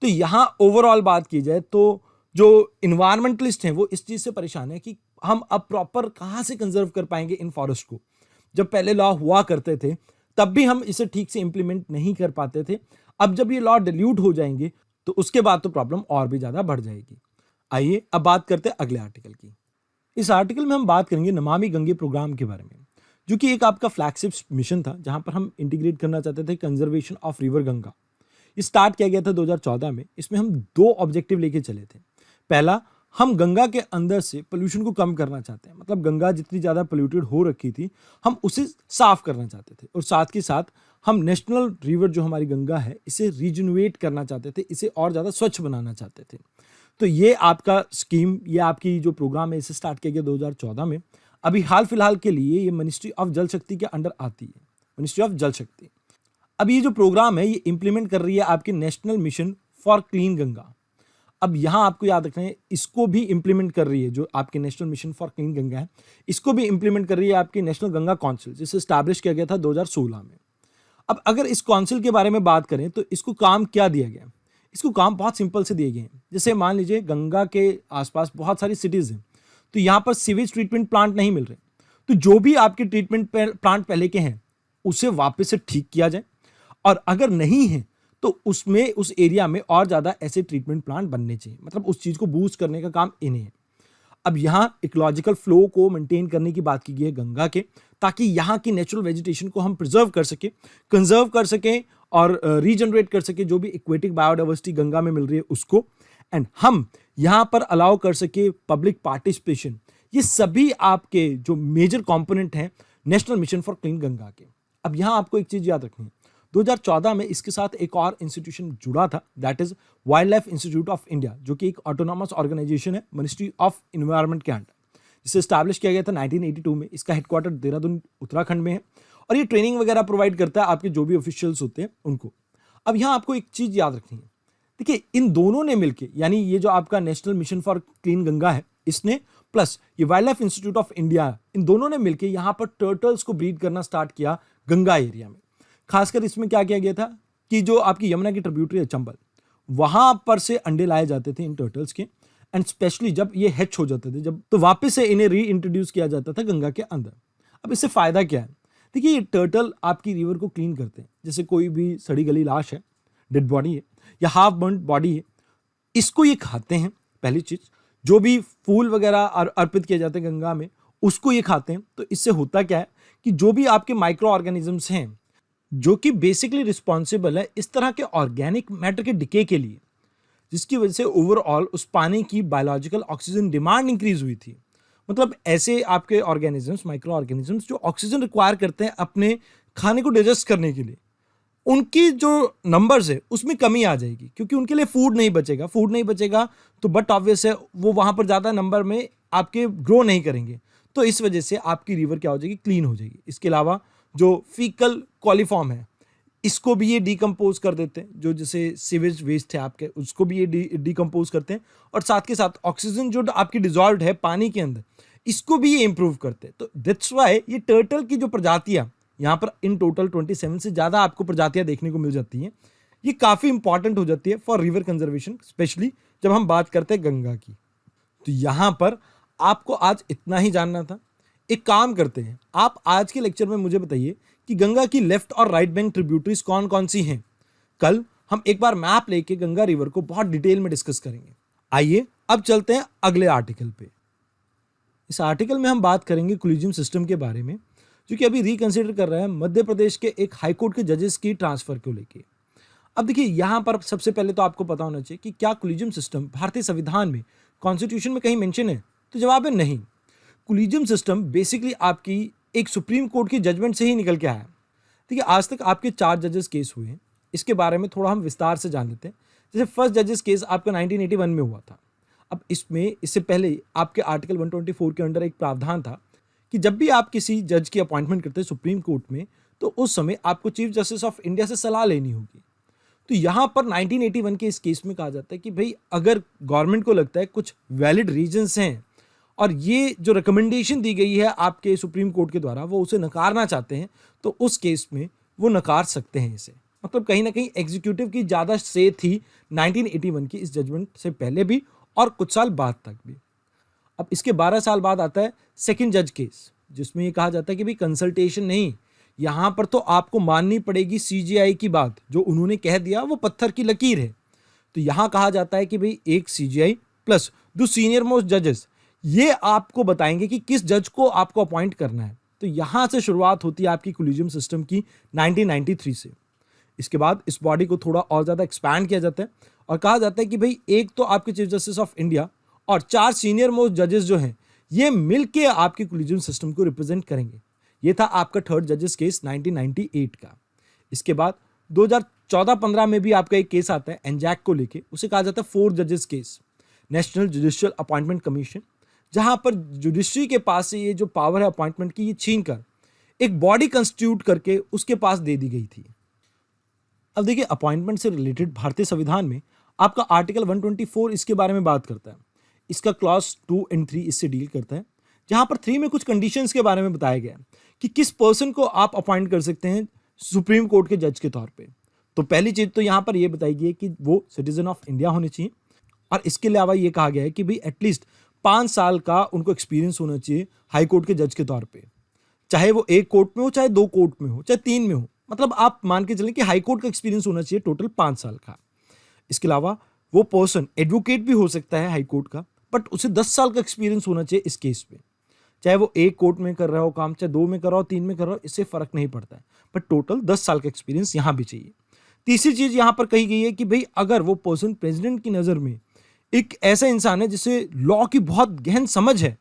[SPEAKER 1] तो यहां ओवरऑल बात की जाए तो जो इन्वायरमेंटलिस्ट हैं वो इस चीज से परेशान है कि हम अब प्रॉपर कहां से कंजर्व कर पाएंगे इन फॉरेस्ट को। जब पहले लॉ हुआ करते थे तब भी हम इसे ठीक से इंप्लीमेंट नहीं कर पाते थे। अब जब ये लॉ डिल्यूट हो जाएंगे तो उसके बाद तो प्रॉब्लम और भी ज्यादा बढ़ जाएगी। आइए अब बात करते हैं अगले आर्टिकल की। इस आर्टिकल में हम बात करेंगे नमामि गंगे प्रोग्राम के बारे में, जो कि एक आपका फ्लैगशिप मिशन था, जहां पर हम इंटीग्रेट करना चाहते थे कंजर्वेशन ऑफ रिवर गंगा। ये स्टार्ट किया गया था 2014 में। इसमें हम दो ऑब्जेक्टिव लेके चले थे। पहला, हम गंगा के अंदर से पोल्यूशन को कम करना चाहते हैं, मतलब गंगा जितनी ज़्यादा पोल्यूटेड हो रखी थी हम उसे साफ करना चाहते थे, और साथ के साथ हम नेशनल रिवर जो हमारी गंगा है इसे रिजनरेट करना चाहते थे, इसे और ज़्यादा स्वच्छ बनाना चाहते थे। तो ये आपका स्कीम, ये आपकी जो प्रोग्राम है, इसे स्टार्ट किया गया 2014 में। अभी हाल फिलहाल के लिए ये मिनिस्ट्री ऑफ जल शक्ति के अंडर आती है, मिनिस्ट्री ऑफ जल शक्ति। अब ये जो प्रोग्राम है ये इंप्लीमेंट कर रही है आपके national mission for clean Ganga. अब यहां आपको याद रखना है, इसको भी इंप्लीमेंट कर रही है जो आपके national mission for clean Ganga है, इसको भी इंप्लीमेंट कर रही है आपकी नेशनल गंगा काउंसिल, जिसे स्टैब्लिश किया गया था 2016 में। अब अगर इस काउंसिल के बारे में बात करें तो इसको काम क्या दिया गया है? इसको काम बहुत सिंपल से दिए गए हैं। जैसे मान लीजिए गंगा के आसपास बहुत सारी सिटीज हैं, तो यहाँ पर सीवेज ट्रीटमेंट प्लांट नहीं मिल रहे, तो जो भी आपके ट्रीटमेंट प्लांट पहले के हैं उसे वापस से ठीक किया जाए, और अगर नहीं है तो उसमें उस एरिया में और ज्यादा ऐसे ट्रीटमेंट प्लांट बनने चाहिए, मतलब उस चीज को बूस्ट करने का काम इन्हें है। अब यहाँ इकोलॉजिकल फ्लो को मेंटेन करने की बात की गई है गंगा के, ताकि यहाँ की नेचुरल वेजिटेशन को हम प्रिजर्व कर सके, कंजर्व कर सके और रीजनरेट कर सके, जो भी इक्वेटिक बायोडाइवर्सिटी गंगा में मिल रही है उसको, एंड हम यहाँ पर अलाउ कर सके पब्लिक पार्टिसिपेशन। ये सभी आपके जो मेजर कंपोनेंट हैं national mission for clean Ganga के। अब यहाँ आपको एक चीज याद रखनी है, 2014 में इसके साथ एक और इंस्टीट्यूशन जुड़ा था, that is wild life institute of India, जो कि एक ऑटोनॉमस ऑर्गेनाइजेशन है मिनिस्ट्री ऑफ इन्वायरमेंट के अंडर, जिसे स्टैब्लिश किया गया था 1982 में। इसका हेडक्वार्टर देहरादून उत्तराखंड में है, और ये ट्रेनिंग वगैरह प्रोवाइड करता है आपके जो भी ऑफिशियल्स होते हैं उनको। अब यहाँ आपको एक चीज याद रखनी है, देखिए इन दोनों ने मिलकर, यानी ये जो आपका national mission for clean Ganga है इसने, प्लस ये wildlife institute of India, इन दोनों ने मिलकर यहाँ पर टर्टल्स को ब्रीड करना स्टार्ट किया गंगा एरिया में। खासकर इसमें क्या किया गया था कि जो आपकी यमुना की ट्रिब्यूटरी है चंबल, वहां पर से अंडे लाए जाते थे इन टर्टल्स के, एंड स्पेशली जब ये हैच हो जाते थे, जब तो वापस से इन्हें री इंट्रोड्यूस किया जाता था गंगा के अंदर। अब इससे फायदा क्या है? देखिए ये टर्टल आपकी रिवर को क्लीन करते हैं। जैसे कोई भी सड़ी गली लाश है, डेड बॉडी है या हाफ बर्न्ड बॉडी है, इसको ये खाते हैं। पहली चीज, जो भी फूल वगैरह अर्पित किए जाते हैं गंगा में, उसको ये खाते हैं। तो इससे होता क्या है कि जो भी आपके माइक्रो ऑर्गेनिजम्स हैं जो कि बेसिकली रिस्पॉन्सिबल है इस तरह के ऑर्गेनिक मैटर के डिके के लिए, जिसकी वजह से ओवरऑल उस पानी की बायोलॉजिकल ऑक्सीजन डिमांड इंक्रीज हुई थी। मतलब ऐसे आपके ऑर्गेनिजम्स, माइक्रो ऑर्गेनिजम्स जो ऑक्सीजन रिक्वायर करते हैं अपने खाने को डाइजेस्ट करने के लिए, उनकी जो नंबर्स है उसमें कमी आ जाएगी, क्योंकि उनके लिए फूड नहीं बचेगा। फूड नहीं बचेगा तो बट ऑब्वियस है वो वहां पर ज़्यादा नंबर में आपके ग्रो नहीं करेंगे। तो इस वजह से आपकी रिवर क्या हो जाएगी, क्लीन हो जाएगी। इसके अलावा जो फीकल कॉलीफॉर्म है, इसको भी ये डिकम्पोज कर देते हैं। जो जैसे सीवेज वेस्ट है आपके, उसको भी ये डिकम्पोज करते हैं। और साथ के साथ ऑक्सीजन जो आपकी डिजॉल्व है पानी के अंदर, इसको भी ये इंप्रूव करते हैं। तो दैट्स वाई ये टर्टल की जो प्रजातियां यहाँ पर इन टोटल 27 से ज़्यादा आपको प्रजातियां देखने को मिल जाती हैं, ये काफ़ी इंपॉर्टेंट हो जाती है फॉर रिवर कंजर्वेशन, स्पेशली जब हम बात करते हैं गंगा की। तो यहाँ पर आपको आज इतना ही जानना था। एक काम करते हैं, आप आज के लेक्चर में मुझे बताइए कि गंगा की लेफ्ट और राइट बैंक ट्रिब्यूटरीज कौन कौन सी हैं। कल हम एक बार मैप लेके गंगा रिवर को बहुत डिटेल में डिस्कस करेंगे। आइए अब चलते हैं अगले आर्टिकल पे। इस आर्टिकल में हम बात करेंगे कोलिजियम सिस्टम के बारे में, जो कि अभी रिकंसिडर कर रहा है मध्य प्रदेश के एक हाईकोर्ट के जजेस की ट्रांसफर को लेके। अब देखिए यहाँ पर सबसे पहले तो आपको पता होना चाहिए कि क्या कोलिजियम सिस्टम भारतीय संविधान में, कॉन्स्टिट्यूशन में कहीं मेंशन है। तो जवाब है नहीं। कोलिजियम सिस्टम बेसिकली आपकी एक सुप्रीम कोर्ट की जजमेंट से ही निकल के आया। देखिए आज तक आपके 4 जजेस केस हुए हैं, इसके बारे में थोड़ा हम विस्तार से जान लेते हैं। जैसे फर्स्ट जजेस केस आपका 1981 में हुआ था। अब इससे पहले आपके आर्टिकल 124 के अंडर एक प्रावधान था कि जब भी आप किसी जज की अपॉइंटमेंट करते हैं सुप्रीम कोर्ट में, तो उस समय आपको चीफ जस्टिस ऑफ इंडिया से सलाह लेनी होगी। तो यहाँ पर 1981 के इस केस में कहा जाता है कि भाई अगर गवर्नमेंट को लगता है कुछ वैलिड रीजंस हैं और ये जो रिकमेंडेशन दी गई है आपके सुप्रीम कोर्ट के द्वारा वो उसे नकारना चाहते हैं, तो उस केस में वो नकार सकते हैं इसे। मतलब कहीं ना कहीं एग्जीक्यूटिव की ज़्यादा से थी 1981 की इस जजमेंट से पहले भी और कुछ साल बाद तक भी। अब इसके 12 साल बाद आता है सेकंड जज केस, जिसमें ये कहा जाता है कि भाई कंसल्टेशन नहीं, यहाँ पर तो आपको माननी पड़ेगी सीजीआई की बात। जो उन्होंने कह दिया वो पत्थर की लकीर है। तो यहाँ कहा जाता है कि भाई एक सीजीआई प्लस 2 सीनियर मोस्ट जजेस ये आपको बताएंगे कि किस जज को आपको अपॉइंट करना है। तो यहाँ से शुरुआत होती है आपकी कोलिजियम सिस्टम की 1993 से। इसके बाद इस बॉडी को थोड़ा और ज़्यादा एक्सपैंड किया जाता है और कहा जाता है कि भाई एक तो आपके चीफ जस्टिस ऑफ इंडिया और 4 सीनियर मोस्ट जजेस जो हैं ये मिलके आपके कोलिजियम सिस्टम को रिप्रेजेंट करेंगे। ये था आपका थर्ड जजेस केस 1998 का। इसके बाद 2014-15 में भी आपका एक केस आता है एनजैक को लेके, उसे कहा जाता है 4 जजेस case, national judicial appointment commission, जहां पर जुडिशरी के पास से ये जो पावर है अपॉइंटमेंट की, ये छीन कर एक बॉडी कंस्टिट्यूट करके उसके पास दे दी गई थी। अब देखिए अपॉइंटमेंट से रिलेटेड भारतीय संविधान में आपका आर्टिकल 124 इसके बारे में बात करता है। इसका क्लॉज 2 और 3 इससे डील करता है, जहां पर 3 में कुछ कंडीशंस के बारे में बताया गया है कि किस पर्सन को आप अपॉइंट कर सकते हैं सुप्रीम कोर्ट के जज के तौर पे। तो पहली चीज तो यहाँ पर यह बताई गई है कि वो सिटीजन ऑफ इंडिया होने चाहिए, और इसके अलावा ये कहा गया है कि भाई एटलीस्ट 5 साल का उनको एक्सपीरियंस होना चाहिए हाई कोर्ट के जज के तौर पे, चाहे वो एक कोर्ट में हो, चाहे 2 कोर्ट में हो, चाहे 3 में हो। मतलब आप मान के चलें कि हाई कोर्ट का एक्सपीरियंस होना चाहिए टोटल 5 साल का। इसके अलावा वो पर्सन एडवोकेट भी हो सकता है हाई कोर्ट का, बट उसे 10 साल का एक्सपीरियंस होना चाहिए इस केस पे। चाहे वो एक कोर्ट में कर रहा हो काम, चाहे 2 में कर रहा हो, 3 में कर रहा हो, इससे फर्क नहीं पड़ता है, बट टोटल 10 साल का एक्सपीरियंस यहाँ भी चाहिए। तीसरी चीज यहाँ पर कही गई है कि भाई अगर वो पर्सन प्रेसिडेंट की नज़र में एक ऐसा इंसान है जिसे लॉ की बहुत गहन समझ है,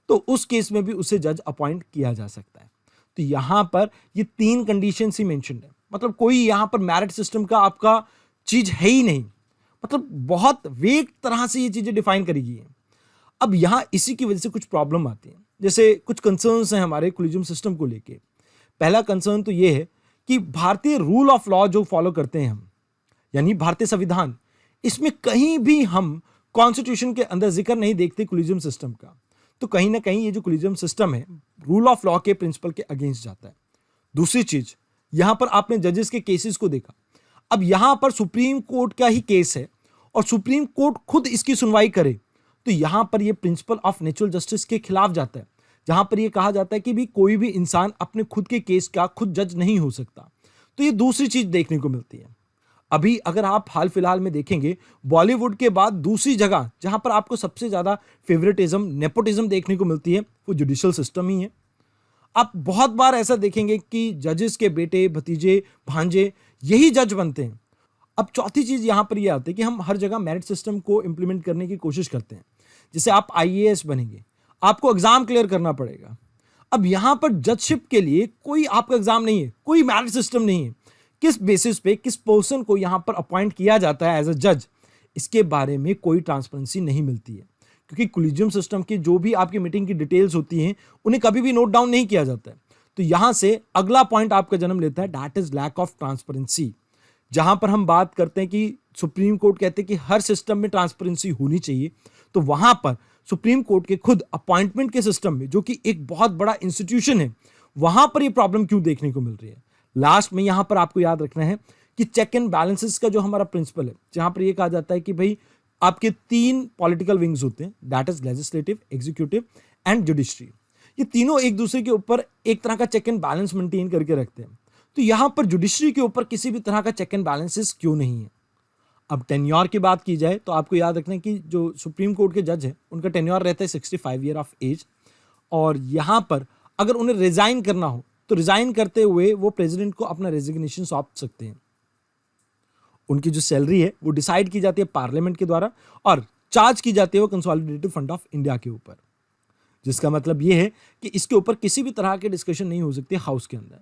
[SPEAKER 1] तो उस केस में भी उसे जज अपॉइंट किया जा सकता है। तो यहाँ पर ये 3 कंडीशन ही मेंशन्ड है। मतलब कोई यहाँ पर मैरिट सिस्टम का आपका चीज है ही नहीं, मतलब बहुत वेग तरह से ये चीजें डिफाइन करी गई हैं। अब यहाँ इसी की वजह से कुछ प्रॉब्लम आती है, जैसे कुछ कंसर्न्स हैं हमारे कोलिजियम सिस्टम को लेके। पहला कंसर्न तो ये है कि भारतीय रूल ऑफ लॉ जो फॉलो करते हैं हम, यानी भारतीय संविधान, इसमें कहीं भी हम कॉन्स्टिट्यूशन के अंदर जिक्र नहीं देखते कोलिजियम सिस्टम का। तो कहीं ना कहीं ये जो कोलिजियम सिस्टम है रूल ऑफ लॉ के प्रिंसिपल के अगेंस्ट जाता है। दूसरी चीज, यहां पर आपने जजेस के केसेस को देखा। अब यहां पर सुप्रीम कोर्ट का ही केस है और सुप्रीम कोर्ट खुद इसकी सुनवाई करे, तो यहां पर यह प्रिंसिपल ऑफ नेचुरल जस्टिस के खिलाफ जाता है, जहां पर यह कहा जाता है कि भी कोई भी इंसान अपने खुद के केस का खुद जज नहीं हो सकता। तो ये दूसरी चीज देखने को मिलती है। अभी अगर आप हाल फिलहाल में देखेंगे, बॉलीवुड के बाद दूसरी जगह जहां पर आपको सबसे ज्यादा फेवरेटिज्म, नेपोटिज्म देखने को मिलती है, वो जुडिशियल सिस्टम ही है। आप बहुत बार ऐसा देखेंगे कि जजेस के बेटे, भतीजे, भांजे यही जज बनते हैं। अब चौथी चीज यहां पर यह आती है कि हम हर जगह मेरिट सिस्टम को इंप्लीमेंट करने की कोशिश करते हैं। जैसे आप आईएएस बनेंगे, आपको एग्जाम क्लियर करना पड़ेगा। अब यहां पर जजशिप के लिए कोई आपका एग्जाम नहीं है, कोई मेरिट सिस्टम नहीं है। किस बेसिस पे किस पर्सन को यहां पर अपॉइंट किया जाता है एज अ जज, इसके बारे में कोई ट्रांसपेरेंसी नहीं मिलती है, क्योंकि कोलिजियम सिस्टम की जो भी आपकी मीटिंग की डिटेल्स होती हैं उन्हें कभी भी नोट डाउन नहीं किया जाता है। तो यहां से अगला पॉइंट आपका जन्म लेता है, that is lack of transparency. जहां पर हम बात करते हैं कि सुप्रीम कोर्ट कहते हैं कि हर सिस्टम में ट्रांसपेरेंसी होनी चाहिए, तो वहां पर सुप्रीम कोर्ट के खुद अपॉइंटमेंट के सिस्टम में, जो कि एक बहुत बड़ा इंस्टीट्यूशन है, वहां पर यह प्रॉब्लम क्यों देखने को मिल रही है। लास्ट में यहां पर आपको याद रखना है कि चेक एंड बैलेंसेस का जो हमारा प्रिंसिपल है, जहां पर यह कहा जाता है कि भाई आपके 3 पॉलिटिकल विंग्स होते हैं, that is legislative, executive and judiciary. ये तीनों एक दूसरे के ऊपर एक तरह का चेक एंड बैलेंस मेंटेन करके रखते हैं। तो यहां पर जुडिशरी के ऊपर किसी भी तरह का चेक एंड बैलेंसेस क्यों नहीं है। अब टेन्योर की बात की जाए तो आपको याद रखना है कि जो सुप्रीम कोर्ट के जज हैं उनका टेन्योर रहता है 65 ईयर ऑफ एज, और यहां पर अगर उन्हें रिजाइन करना हो तो रिजाइन करते हुए वो प्रेसिडेंट को अपना रेजिग्नेशन सौंप सकते हैं। उनकी जो सैलरी है वो डिसाइड की जाती है पार्लियामेंट के द्वारा और चार्ज की जाती है वो कंसोलिडेटेड फंड ऑफ इंडिया के ऊपर, जिसका मतलब ये है कि इसके ऊपर किसी भी तरह के डिस्कशन नहीं हो सकती हाउस के अंदर।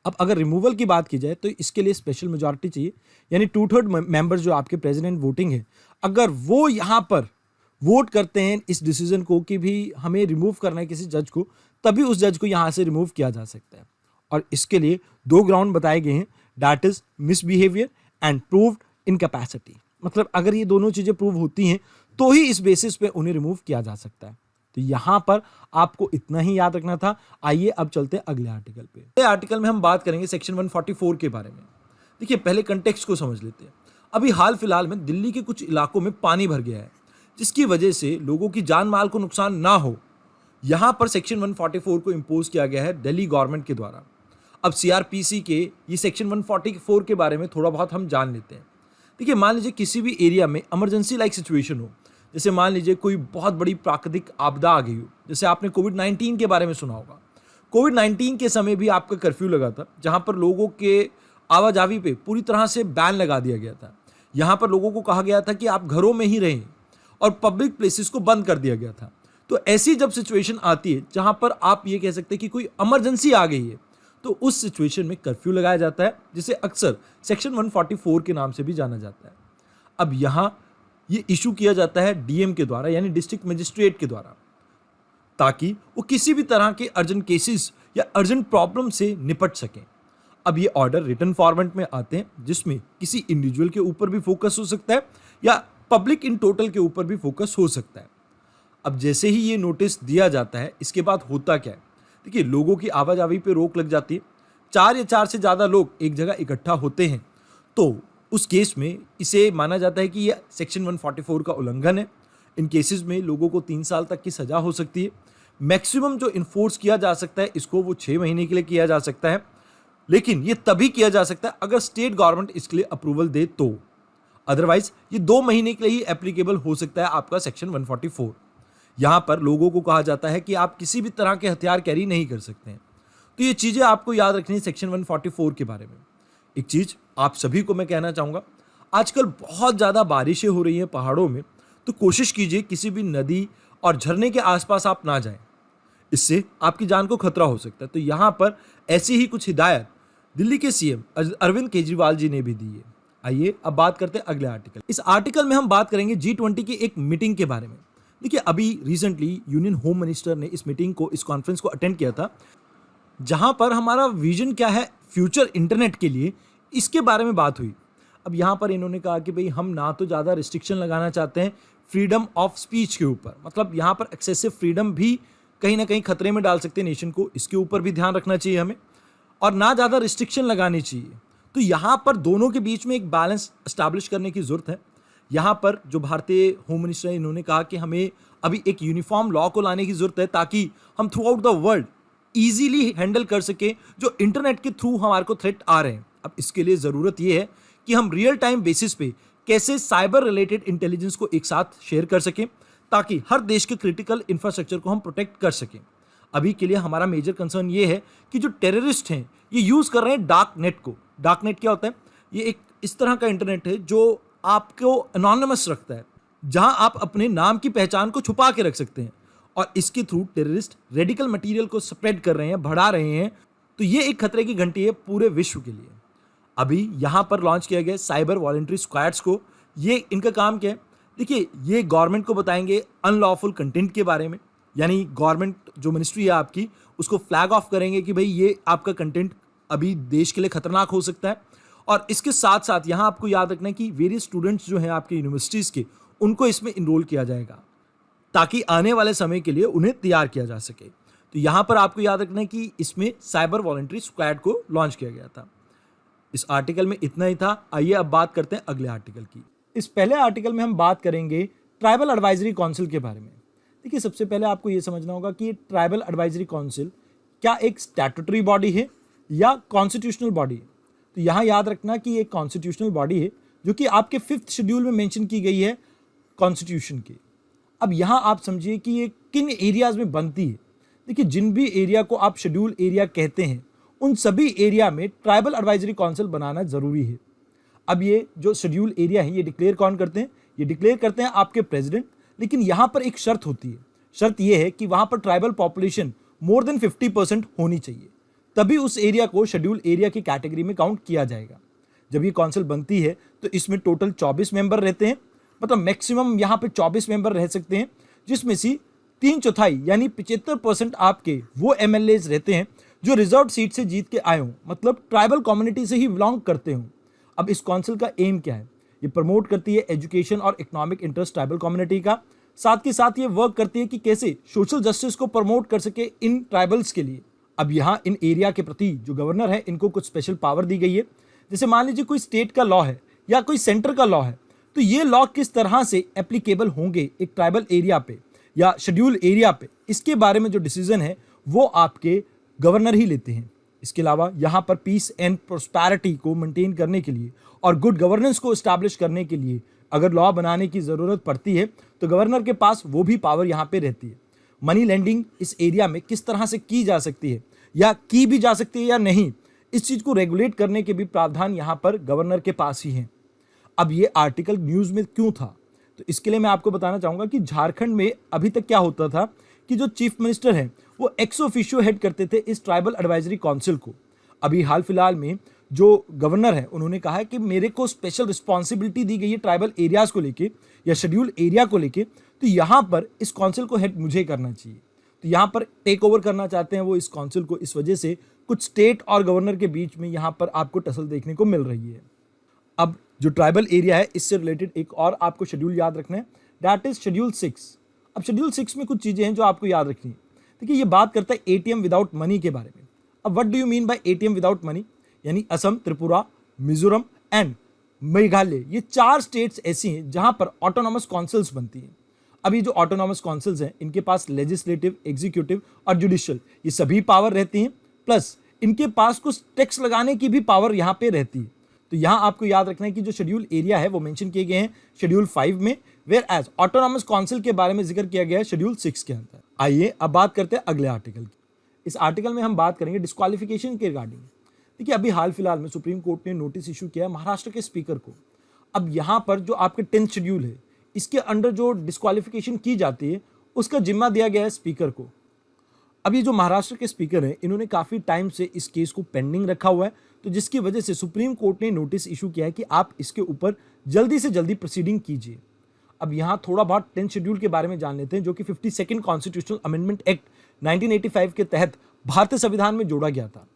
[SPEAKER 1] अब अगर रिमूवल की बात की जाए तो इसके लिए स्पेशल मेजॉरिटी चाहिए, यानी 2/3 मेंबर्स जो आपके प्रेसिडेंट वोटिंग है, अगर वो यहां पर वोट करते हैं इस डिसीजन को कि भी हमें रिमूव करना है किसी जज को, तभी उस जज को यहां से रिमूव किया जा सकता है। और इसके लिए 2 ग्राउंड बताए गए हैं, that is misbehaviour and proved incapacity. मतलब अगर ये दोनों चीजें प्रूव होती हैं तो ही इस बेसिस पे उन्हें रिमूव किया जा सकता है। तो यहां पर आपको इतना ही याद रखना था। आइए अब चलते हैं अगले आर्टिकल पे। अगले आर्टिकल में हम बात करेंगे सेक्शन 144 के बारे में। देखिए पहले कंटेक्स्ट को समझ लेते हैं। अभी हाल फिलहाल में दिल्ली के कुछ इलाकों में पानी भर गया है, जिसकी वजह से लोगों की जान माल को नुकसान ना हो, यहां पर सेक्शन 144 को इंपोज किया गया है दिल्ली गवर्नमेंट के द्वारा। अब सीआरपीसी के ये सेक्शन 144 के बारे में थोड़ा बहुत हम जान लेते हैं। देखिए मान लीजिए किसी भी एरिया में इमरजेंसी लाइक सिचुएशन हो, जैसे मान लीजिए कोई बहुत बड़ी प्राकृतिक आपदा आ गई हो, जैसे आपने कोविड-19 के बारे में सुना होगा। कोविड-19 के समय भी आपका कर्फ्यू लगा था, जहां पर लोगों के आवाजावी पे पूरी तरह से बैन लगा दिया गया था। यहां पर लोगों को कहा गया था कि आप घरों में ही रहें और पब्लिक प्लेसेस को बंद कर दिया गया था। तो ऐसी जब सिचुएशन आती है जहां पर आप ये कह सकते हैं कि कोई इमरजेंसी आ गई है, तो उस सिचुएशन में कर्फ्यू लगाया जाता है, जिसे अक्सर सेक्शन 144 के नाम से भी जाना जाता है। अब यहां ये इशू किया जाता है डीएम के द्वारा, यानी डिस्ट्रिक्ट मजिस्ट्रेट के द्वारा, ताकि वो किसी भी तरह के अर्जेंट केसेस या अर्जेंट प्रॉब्लम से निपट सकें। अब ये ऑर्डर रिटन फॉर्मेट में आते हैं, जिसमें किसी इंडिविजुअल के ऊपर भी फोकस हो सकता है या पब्लिक इन टोटल के ऊपर भी फोकस हो सकता है। अब जैसे ही ये नोटिस दिया जाता है, इसके बाद होता क्या है, देखिए लोगों की आवाजावी पे रोक लग जाती है। 4 या 4 से ज़्यादा लोग एक जगह इकट्ठा होते हैं तो उस केस में इसे माना जाता है कि यह सेक्शन 144 का उल्लंघन है। इन केसेस में लोगों को 3 साल तक की सजा हो सकती है। मैक्सिमम जो इन्फोर्स किया जा सकता है इसको वो 6 महीने के लिए किया जा सकता है, लेकिन ये तभी किया जा सकता है अगर स्टेट गवर्नमेंट इसके लिए अप्रूवल दे तो। अदरवाइज ये 2 महीने के लिए ही एप्लीकेबल हो सकता है आपका सेक्शन 144। यहां पर लोगों को कहा जाता है कि आप किसी भी तरह के हथियार कैरी नहीं कर सकते हैं। तो ये चीजें आपको याद रखनी है सेक्शन 144 के बारे में। एक चीज आप सभी को मैं कहना चाहूंगा, आजकल बहुत ज्यादा बारिशें हो रही हैं पहाड़ों में, तो कोशिश कीजिए किसी भी नदी और झरने के आसपास आप ना जाएं, इससे आपकी जान को खतरा हो सकता है। तो यहां पर ऐसी ही कुछ हिदायत दिल्ली के सीएम अरविंद केजरीवाल जी ने भी दी है। आइए अब बात करते हैं अगले आर्टिकल। इस आर्टिकल में हम बात करेंगे G20 की एक मीटिंग के बारे में। देखिए अभी रिसेंटली यूनियन होम मिनिस्टर ने इस मीटिंग को, इस कॉन्फ्रेंस को अटेंड किया था, जहां पर हमारा विजन क्या है फ्यूचर इंटरनेट के लिए, इसके बारे में बात हुई। अब यहां पर इन्होंने कहा कि भाई हम ना तो ज़्यादा रिस्ट्रिक्शन लगाना चाहते हैं फ्रीडम ऑफ स्पीच के ऊपर, मतलब यहां पर एक्सेसिव फ्रीडम भी कहीं ना कहीं खतरे में डाल सकते हैं नेशन को, इसके ऊपर भी ध्यान रखना चाहिए हमें, और ना ज़्यादा रिस्ट्रिक्शन लगानी चाहिए। तो यहाँ पर दोनों के बीच में एक बैलेंस एस्टैब्लिश करने की ज़रूरत है। यहाँ पर जो भारतीय होम मिनिस्टर है, इन्होंने कहा कि हमें अभी एक यूनिफॉर्म लॉ को लाने की जरूरत है ताकि हम through out the world easily handle कर सके जो इंटरनेट के थ्रू हमारे को थ्रेट आ रहे हैं। अब इसके लिए ज़रूरत यह है कि हम रियल टाइम बेसिस पे कैसे साइबर रिलेटेड इंटेलिजेंस को एक साथ शेयर कर सकें ताकि हर देश के क्रिटिकल इंफ्रास्ट्रक्चर को हम प्रोटेक्ट कर सकें। अभी के लिए हमारा मेजर कंसर्न ये है कि जो टेररिस्ट हैं ये यूज़ कर रहे हैं डार्क नेट को। डार्क नेट क्या होता है? ये एक इस तरह का इंटरनेट है जो आपको अनोनिमस रखता है, जहां आप अपने नाम की पहचान को छुपा के रख सकते हैं और इसके थ्रू टेररिस्ट रेडिकल मटेरियल को स्प्रेड कर रहे हैं, बढ़ा रहे हैं। तो ये एक खतरे की घंटी है पूरे विश्व के लिए। अभी यहाँ पर लॉन्च किया गया साइबर वॉलंटरी स्क्वाड्स को। ये इनका काम क्या है? देखिए, ये गवर्नमेंट को बताएंगे अनलॉफुल कंटेंट के बारे में, यानी गवर्नमेंट जो मिनिस्ट्री है आपकी उसको फ्लैग ऑफ करेंगे कि भाई ये आपका कंटेंट अभी देश के लिए खतरनाक हो सकता है। और इसके साथ साथ यहाँ आपको याद रखना है कि वेरियस स्टूडेंट्स जो हैं आपके यूनिवर्सिटीज़ के, उनको इसमें इनरोल किया जाएगा ताकि आने वाले समय के लिए उन्हें तैयार किया जा सके। तो यहाँ पर आपको याद रखना है कि इसमें साइबर वॉलंटरी स्क्वाड को लॉन्च किया गया था। इस आर्टिकल में इतना ही था। आइए अब बात करते हैं अगले आर्टिकल की। इस पहले आर्टिकल में हम बात करेंगे ट्राइबल एडवाइजरी काउंसिल के बारे में। देखिए, सबसे पहले आपको ये समझना होगा कि ट्राइबल एडवाइजरी काउंसिल क्या एक स्टैट्यूटरी बॉडी है या कॉन्स्टिट्यूशनल बॉडी है। तो यहाँ याद रखना कि एक कॉन्स्टिट्यूशनल बॉडी है जो कि आपके 5th शेड्यूल में मेंशन की गई है कॉन्स्टिट्यूशन के। अब यहाँ आप समझिए कि ये किन एरियाज में बनती है। देखिए, जिन भी एरिया को आप शेड्यूल एरिया कहते हैं उन सभी एरिया में ट्राइबल एडवाइजरी काउंसिल बनाना ज़रूरी है। अब ये जो शेड्यूल एरिया है ये डिक्लेयर कौन करते हैं? ये डिक्लेयर करते हैं आपके प्रेसिडेंट। लेकिन यहाँ पर एक शर्त होती है। शर्त यह है कि वहाँ पर ट्राइबल पॉपुलेशन मोर देन 50% होनी चाहिए, तभी उस एरिया को शेड्यूल एरिया की कैटेगरी में काउंट किया जाएगा। जब ये काउंसिल बनती है तो इसमें टोटल 24 मेंबर रहते हैं, मतलब मैक्सिमम यहाँ पे 24 मेंबर रह सकते हैं, जिसमें से 3/4 यानी 75% आपके वो MLAs रहते हैं जो रिजर्व सीट से जीत के आए हों, मतलब ट्राइबल कम्युनिटी से ही बिलोंग करते हों। अब इस काउंसिल का एम क्या है? ये प्रमोट करती है एजुकेशन और इकोनॉमिक इंटरेस्ट ट्राइबल कम्युनिटी का। साथ ही साथ ये वर्क करती है कि कैसे सोशल जस्टिस को प्रमोट कर सके इन ट्राइबल्स के लिए। अब यहाँ इन एरिया के प्रति जो गवर्नर है इनको कुछ स्पेशल पावर दी गई है। जैसे मान लीजिए कोई स्टेट का लॉ है या कोई सेंटर का लॉ है, तो ये लॉ किस तरह से एप्लीकेबल होंगे एक ट्राइबल एरिया पे या शेड्यूल एरिया पे, इसके बारे में जो डिसीजन है वो आपके गवर्नर ही लेते हैं। इसके अलावा यहाँ पर पीस एंड प्रोस्पैरिटी को मेंटेन करने के लिए और गुड गवर्नेंस को इस्टेब्लिश करने के लिए अगर लॉ बनाने की ज़रूरत पड़ती है तो गवर्नर के पास वो भी पावर यहाँ पे रहती है। मनी लेंडिंग इस एरिया में किस तरह से की जा सकती है या की भी जा सकती है या नहीं, इस चीज़ को रेगुलेट करने के भी प्रावधान यहाँ पर गवर्नर के पास ही हैं। अब ये आर्टिकल न्यूज़ में क्यों था? तो इसके लिए मैं आपको बताना चाहूँगा कि झारखंड में अभी तक क्या होता था कि जो चीफ मिनिस्टर हैं वो एक्स ऑफिशियो हेड करते थे इस ट्राइबल एडवाइजरी काउंसिल को। अभी हाल फिलहाल में जो गवर्नर है उन्होंने कहा है कि मेरे को स्पेशल रिस्पॉन्सिबिलिटी दी गई है ट्राइबल एरियाज को लेके या शेड्यूल एरिया को लेके, तो यहाँ पर इस काउंसिल को हेड मुझे करना चाहिए। तो यहाँ पर टेक ओवर करना चाहते हैं वो इस काउंसिल को। इस वजह से कुछ स्टेट और गवर्नर के बीच में यहाँ पर आपको टसल देखने को मिल रही है। अब जो ट्राइबल एरिया है इससे रिलेटेड एक और आपको शेड्यूल याद रखना है, दैट इज शेड्यूल 6। अब शेड्यूल 6 में कुछ चीज़ें हैं जो आपको याद रखनी है। देखिए, ये बात करता है ATM विदाउट मनी के बारे में। अब what do you mean by ATM without money? यानी असम, त्रिपुरा, मिजोरम एंड मेघालय, ये 4 स्टेट्स ऐसी हैं जहां पर ऑटोनॉमस काउंसिल्स बनती हैं। अब ये जो ऑटोनॉमस काउंसिल्स हैं इनके पास लेजिस्लेटिव, एग्जीक्यूटिव और जुडिशियल ये सभी पावर रहती हैं, प्लस इनके पास कुछ टैक्स लगाने की भी पावर यहाँ पे रहती है। तो यहाँ आपको याद रखना है कि जो शेड्यूल एरिया है वो मेंशन किए गए हैं शेड्यूल 5 में, वेयर एज ऑटोनॉमस काउंसिल के बारे में जिक्र किया गया है शेड्यूल 6 के अंदर। आइए अब बात करते हैं अगले आर्टिकल की। इस आर्टिकल में हम बात करेंगे डिस्क्वालिफिकेशन के रिगार्डिंग। देखिए, अभी हाल फिलहाल में सुप्रीम कोर्ट ने नोटिस इशू किया है महाराष्ट्र के स्पीकर को। अब यहाँ पर जो आपके 10th शेड्यूल है इसके अंडर जो डिस्क्वालिफिकेशन की जाती है उसका जिम्मा दिया गया है स्पीकर को। अब ये जो महाराष्ट्र के स्पीकर हैं इन्होंने काफ़ी टाइम से इस केस को पेंडिंग रखा हुआ है, तो जिसकी वजह से सुप्रीम कोर्ट ने नोटिस इशू किया है कि आप इसके ऊपर जल्दी से जल्दी प्रोसीडिंग कीजिए। अब यहाँ थोड़ा बहुत 10th शेड्यूल के बारे में जान लेते हैं जो कि 52nd कॉन्स्टिट्यूशनल अमेंडमेंट एक्ट 1985 के तहत भारतीय संविधान में जोड़ा गया था।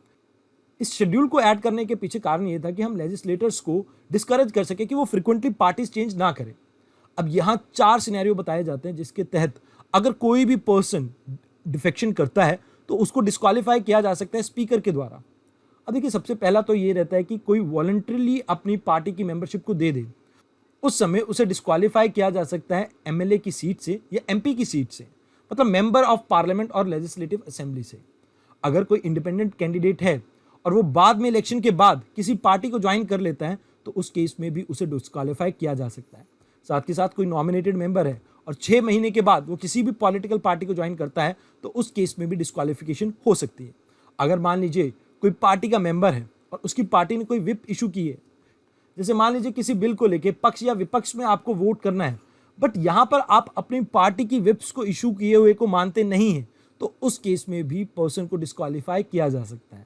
[SPEAKER 1] इस शेड्यूल को ऐड करने के पीछे कारण ये था कि हम लेजिस्लेटर्स को डिस्करेज कर सके कि वो फ्रिक्वेंटली पार्टीज चेंज ना करें। अब यहाँ 4 सिनेरियो बताए जाते हैं जिसके तहत अगर कोई भी पर्सन डिफेक्शन करता है तो उसको डिस्क्वालीफाई किया जा सकता है स्पीकर के द्वारा। अब देखिए, सबसे पहला तो ये रहता है कि कोई वॉलंटरीली अपनी पार्टी की मेंबरशिप को दे दे। उस समय उसे डिस्क्वालीफाई किया जा सकता है एमएलए की सीट से या एमपी की सीट से, मतलब मेंबर ऑफ पार्लियामेंट और लेजिस्लेटिव असेंबली से। अगर कोई इंडिपेंडेंट कैंडिडेट है और वो बाद में इलेक्शन के बाद किसी पार्टी को ज्वाइन कर लेता है तो उस केस में भी उसे डिस्क्वालीफाई किया जा सकता है। साथ के साथ कोई नॉमिनेटेड मेंबर है और 6 महीने के बाद वो किसी भी पॉलिटिकल पार्टी को ज्वाइन करता है तो उस केस में भी डिस्क्वालिफिकेशन हो सकती है। अगर मान लीजिए कोई पार्टी का मेंबर है और उसकी पार्टी ने कोई विप इशू की है, जैसे मान लीजिए किसी बिल को लेके पक्ष या विपक्ष में आपको वोट करना है, बट यहां पर आप अपनी पार्टी की विप्स को इशू किए हुए को मानते नहीं है, तो उस केस में भी पर्सन को डिस्क्वालीफाई किया जा सकता है।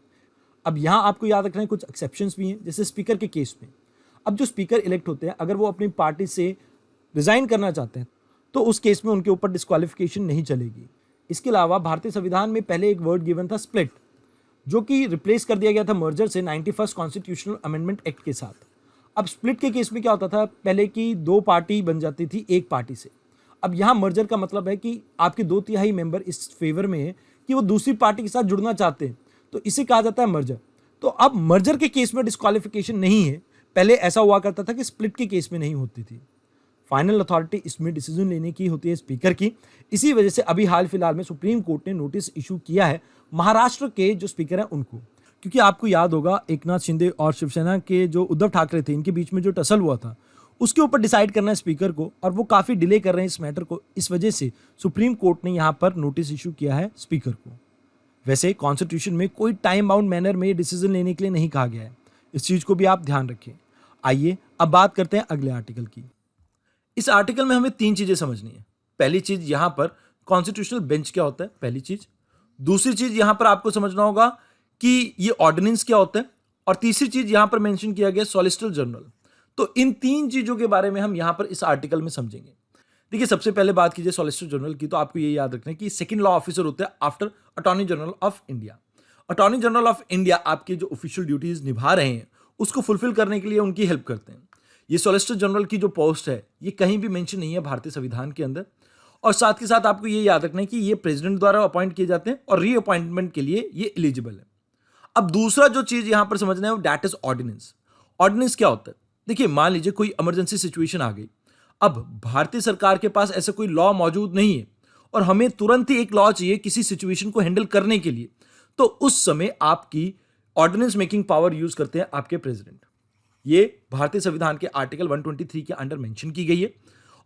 [SPEAKER 1] अब यहां आपको याद रखना है कुछ एक्सेप्शंस भी हैं, जैसे स्पीकर के केस में। अब जो स्पीकर इलेक्ट होते हैं, अगर वो अपनी पार्टी से रिजाइन करना चाहते हैं तो उस केस में उनके ऊपर डिस्क्वालिफिकेशन नहीं चलेगी। इसके अलावा भारतीय संविधान में पहले एक वर्ड गिवन था स्प्लिट, जो कि रिप्लेस कर दिया गया था मर्जर से 91st कॉन्स्टिट्यूशनल अमेंडमेंट एक्ट के साथ। अब स्प्लिट के केस में क्या होता था, पहले की 2 पार्टी बन जाती थी एक पार्टी से। अब यहाँ मर्जर का मतलब है कि आपके 2/3 मेंबर इस फेवर में है कि वो दूसरी पार्टी के साथ जुड़ना चाहते हैं, तो इसे कहा जाता है मर्जर। तो अब मर्जर के केस में डिस्क्वालिफिकेशन नहीं है, पहले ऐसा हुआ करता था कि स्प्लिट के केस में नहीं होती थी। फाइनल अथॉरिटी इसमें डिसीजन लेने की होती है स्पीकर की। इसी वजह से अभी हाल फिलहाल में सुप्रीम कोर्ट ने नोटिस इशू किया है महाराष्ट्र के जो स्पीकर हैं उनको, क्योंकि आपको याद होगा एकनाथ शिंदे और शिवसेना के जो उद्धव ठाकरे थे, इनके बीच में जो टसल हुआ था उसके ऊपर डिसाइड करना है स्पीकर को, और वो काफ़ी डिले कर रहे हैं इस मैटर को। इस वजह से सुप्रीम कोर्ट ने यहाँ पर नोटिस इशू किया है स्पीकर को। वैसे कॉन्स्टिट्यूशन में कोई टाइम बाउंड मैनर में डिसीजन लेने के लिए नहीं कहा गया है, इस चीज़ को भी आप ध्यान रखें। आइए अब बात करते हैं अगले आर्टिकल की। इस आर्टिकल में हमें 3 चीजें समझनी है। पहली चीज यहां पर कॉन्स्टिट्यूशनल बेंच क्या होता है, पहली चीज। दूसरी चीज यहां पर आपको समझना होगा कि ये ऑर्डिनेंस क्या होता है, और तीसरी चीज यहां पर मेंशन किया गया सॉलिसिटर जनरल। तो इन 3 चीजों के बारे में हम यहां पर इस आर्टिकल में समझेंगे। देखिए, सबसे पहले बात कीजिए सॉलिसिटर जनरल की, तो आपको ये याद रखना है कि सेकंड लॉ ऑफिसर होते हैं after attorney general of India. Attorney general of India आपके जो ऑफिशियल ड्यूटीज निभा रहे हैं उसको फुलफिल करने के लिए उनकी हेल्प करते हैं। ये सॉलिसिटर जनरल की जो पोस्ट है ये कहीं भी मेंशन नहीं है भारतीय संविधान के अंदर। और साथ के साथ आपको ये याद रखना है कि ये प्रेसिडेंट द्वारा अपॉइंट किए जाते हैं और रीअपॉइंटमेंट के लिए ये एलिजिबल है। अब दूसरा जो चीज यहां पर समझना है वो दैट इज ऑर्डिनेंस। ऑर्डिनेंस क्या होता है? देखिए, मान लीजिए कोई इमरजेंसी सिचुएशन आ गई। अब भारतीय सरकार के पास ऐसा कोई लॉ मौजूद नहीं है और हमें तुरंत ही एक लॉ चाहिए किसी सिचुएशन को हैंडल करने के लिए, तो उस समय आपकी ऑर्डिनेंस मेकिंग पावर यूज करते हैं आपके प्रेसिडेंट। ये भारतीय संविधान के आर्टिकल 123 के अंडर मेंशन की गई है,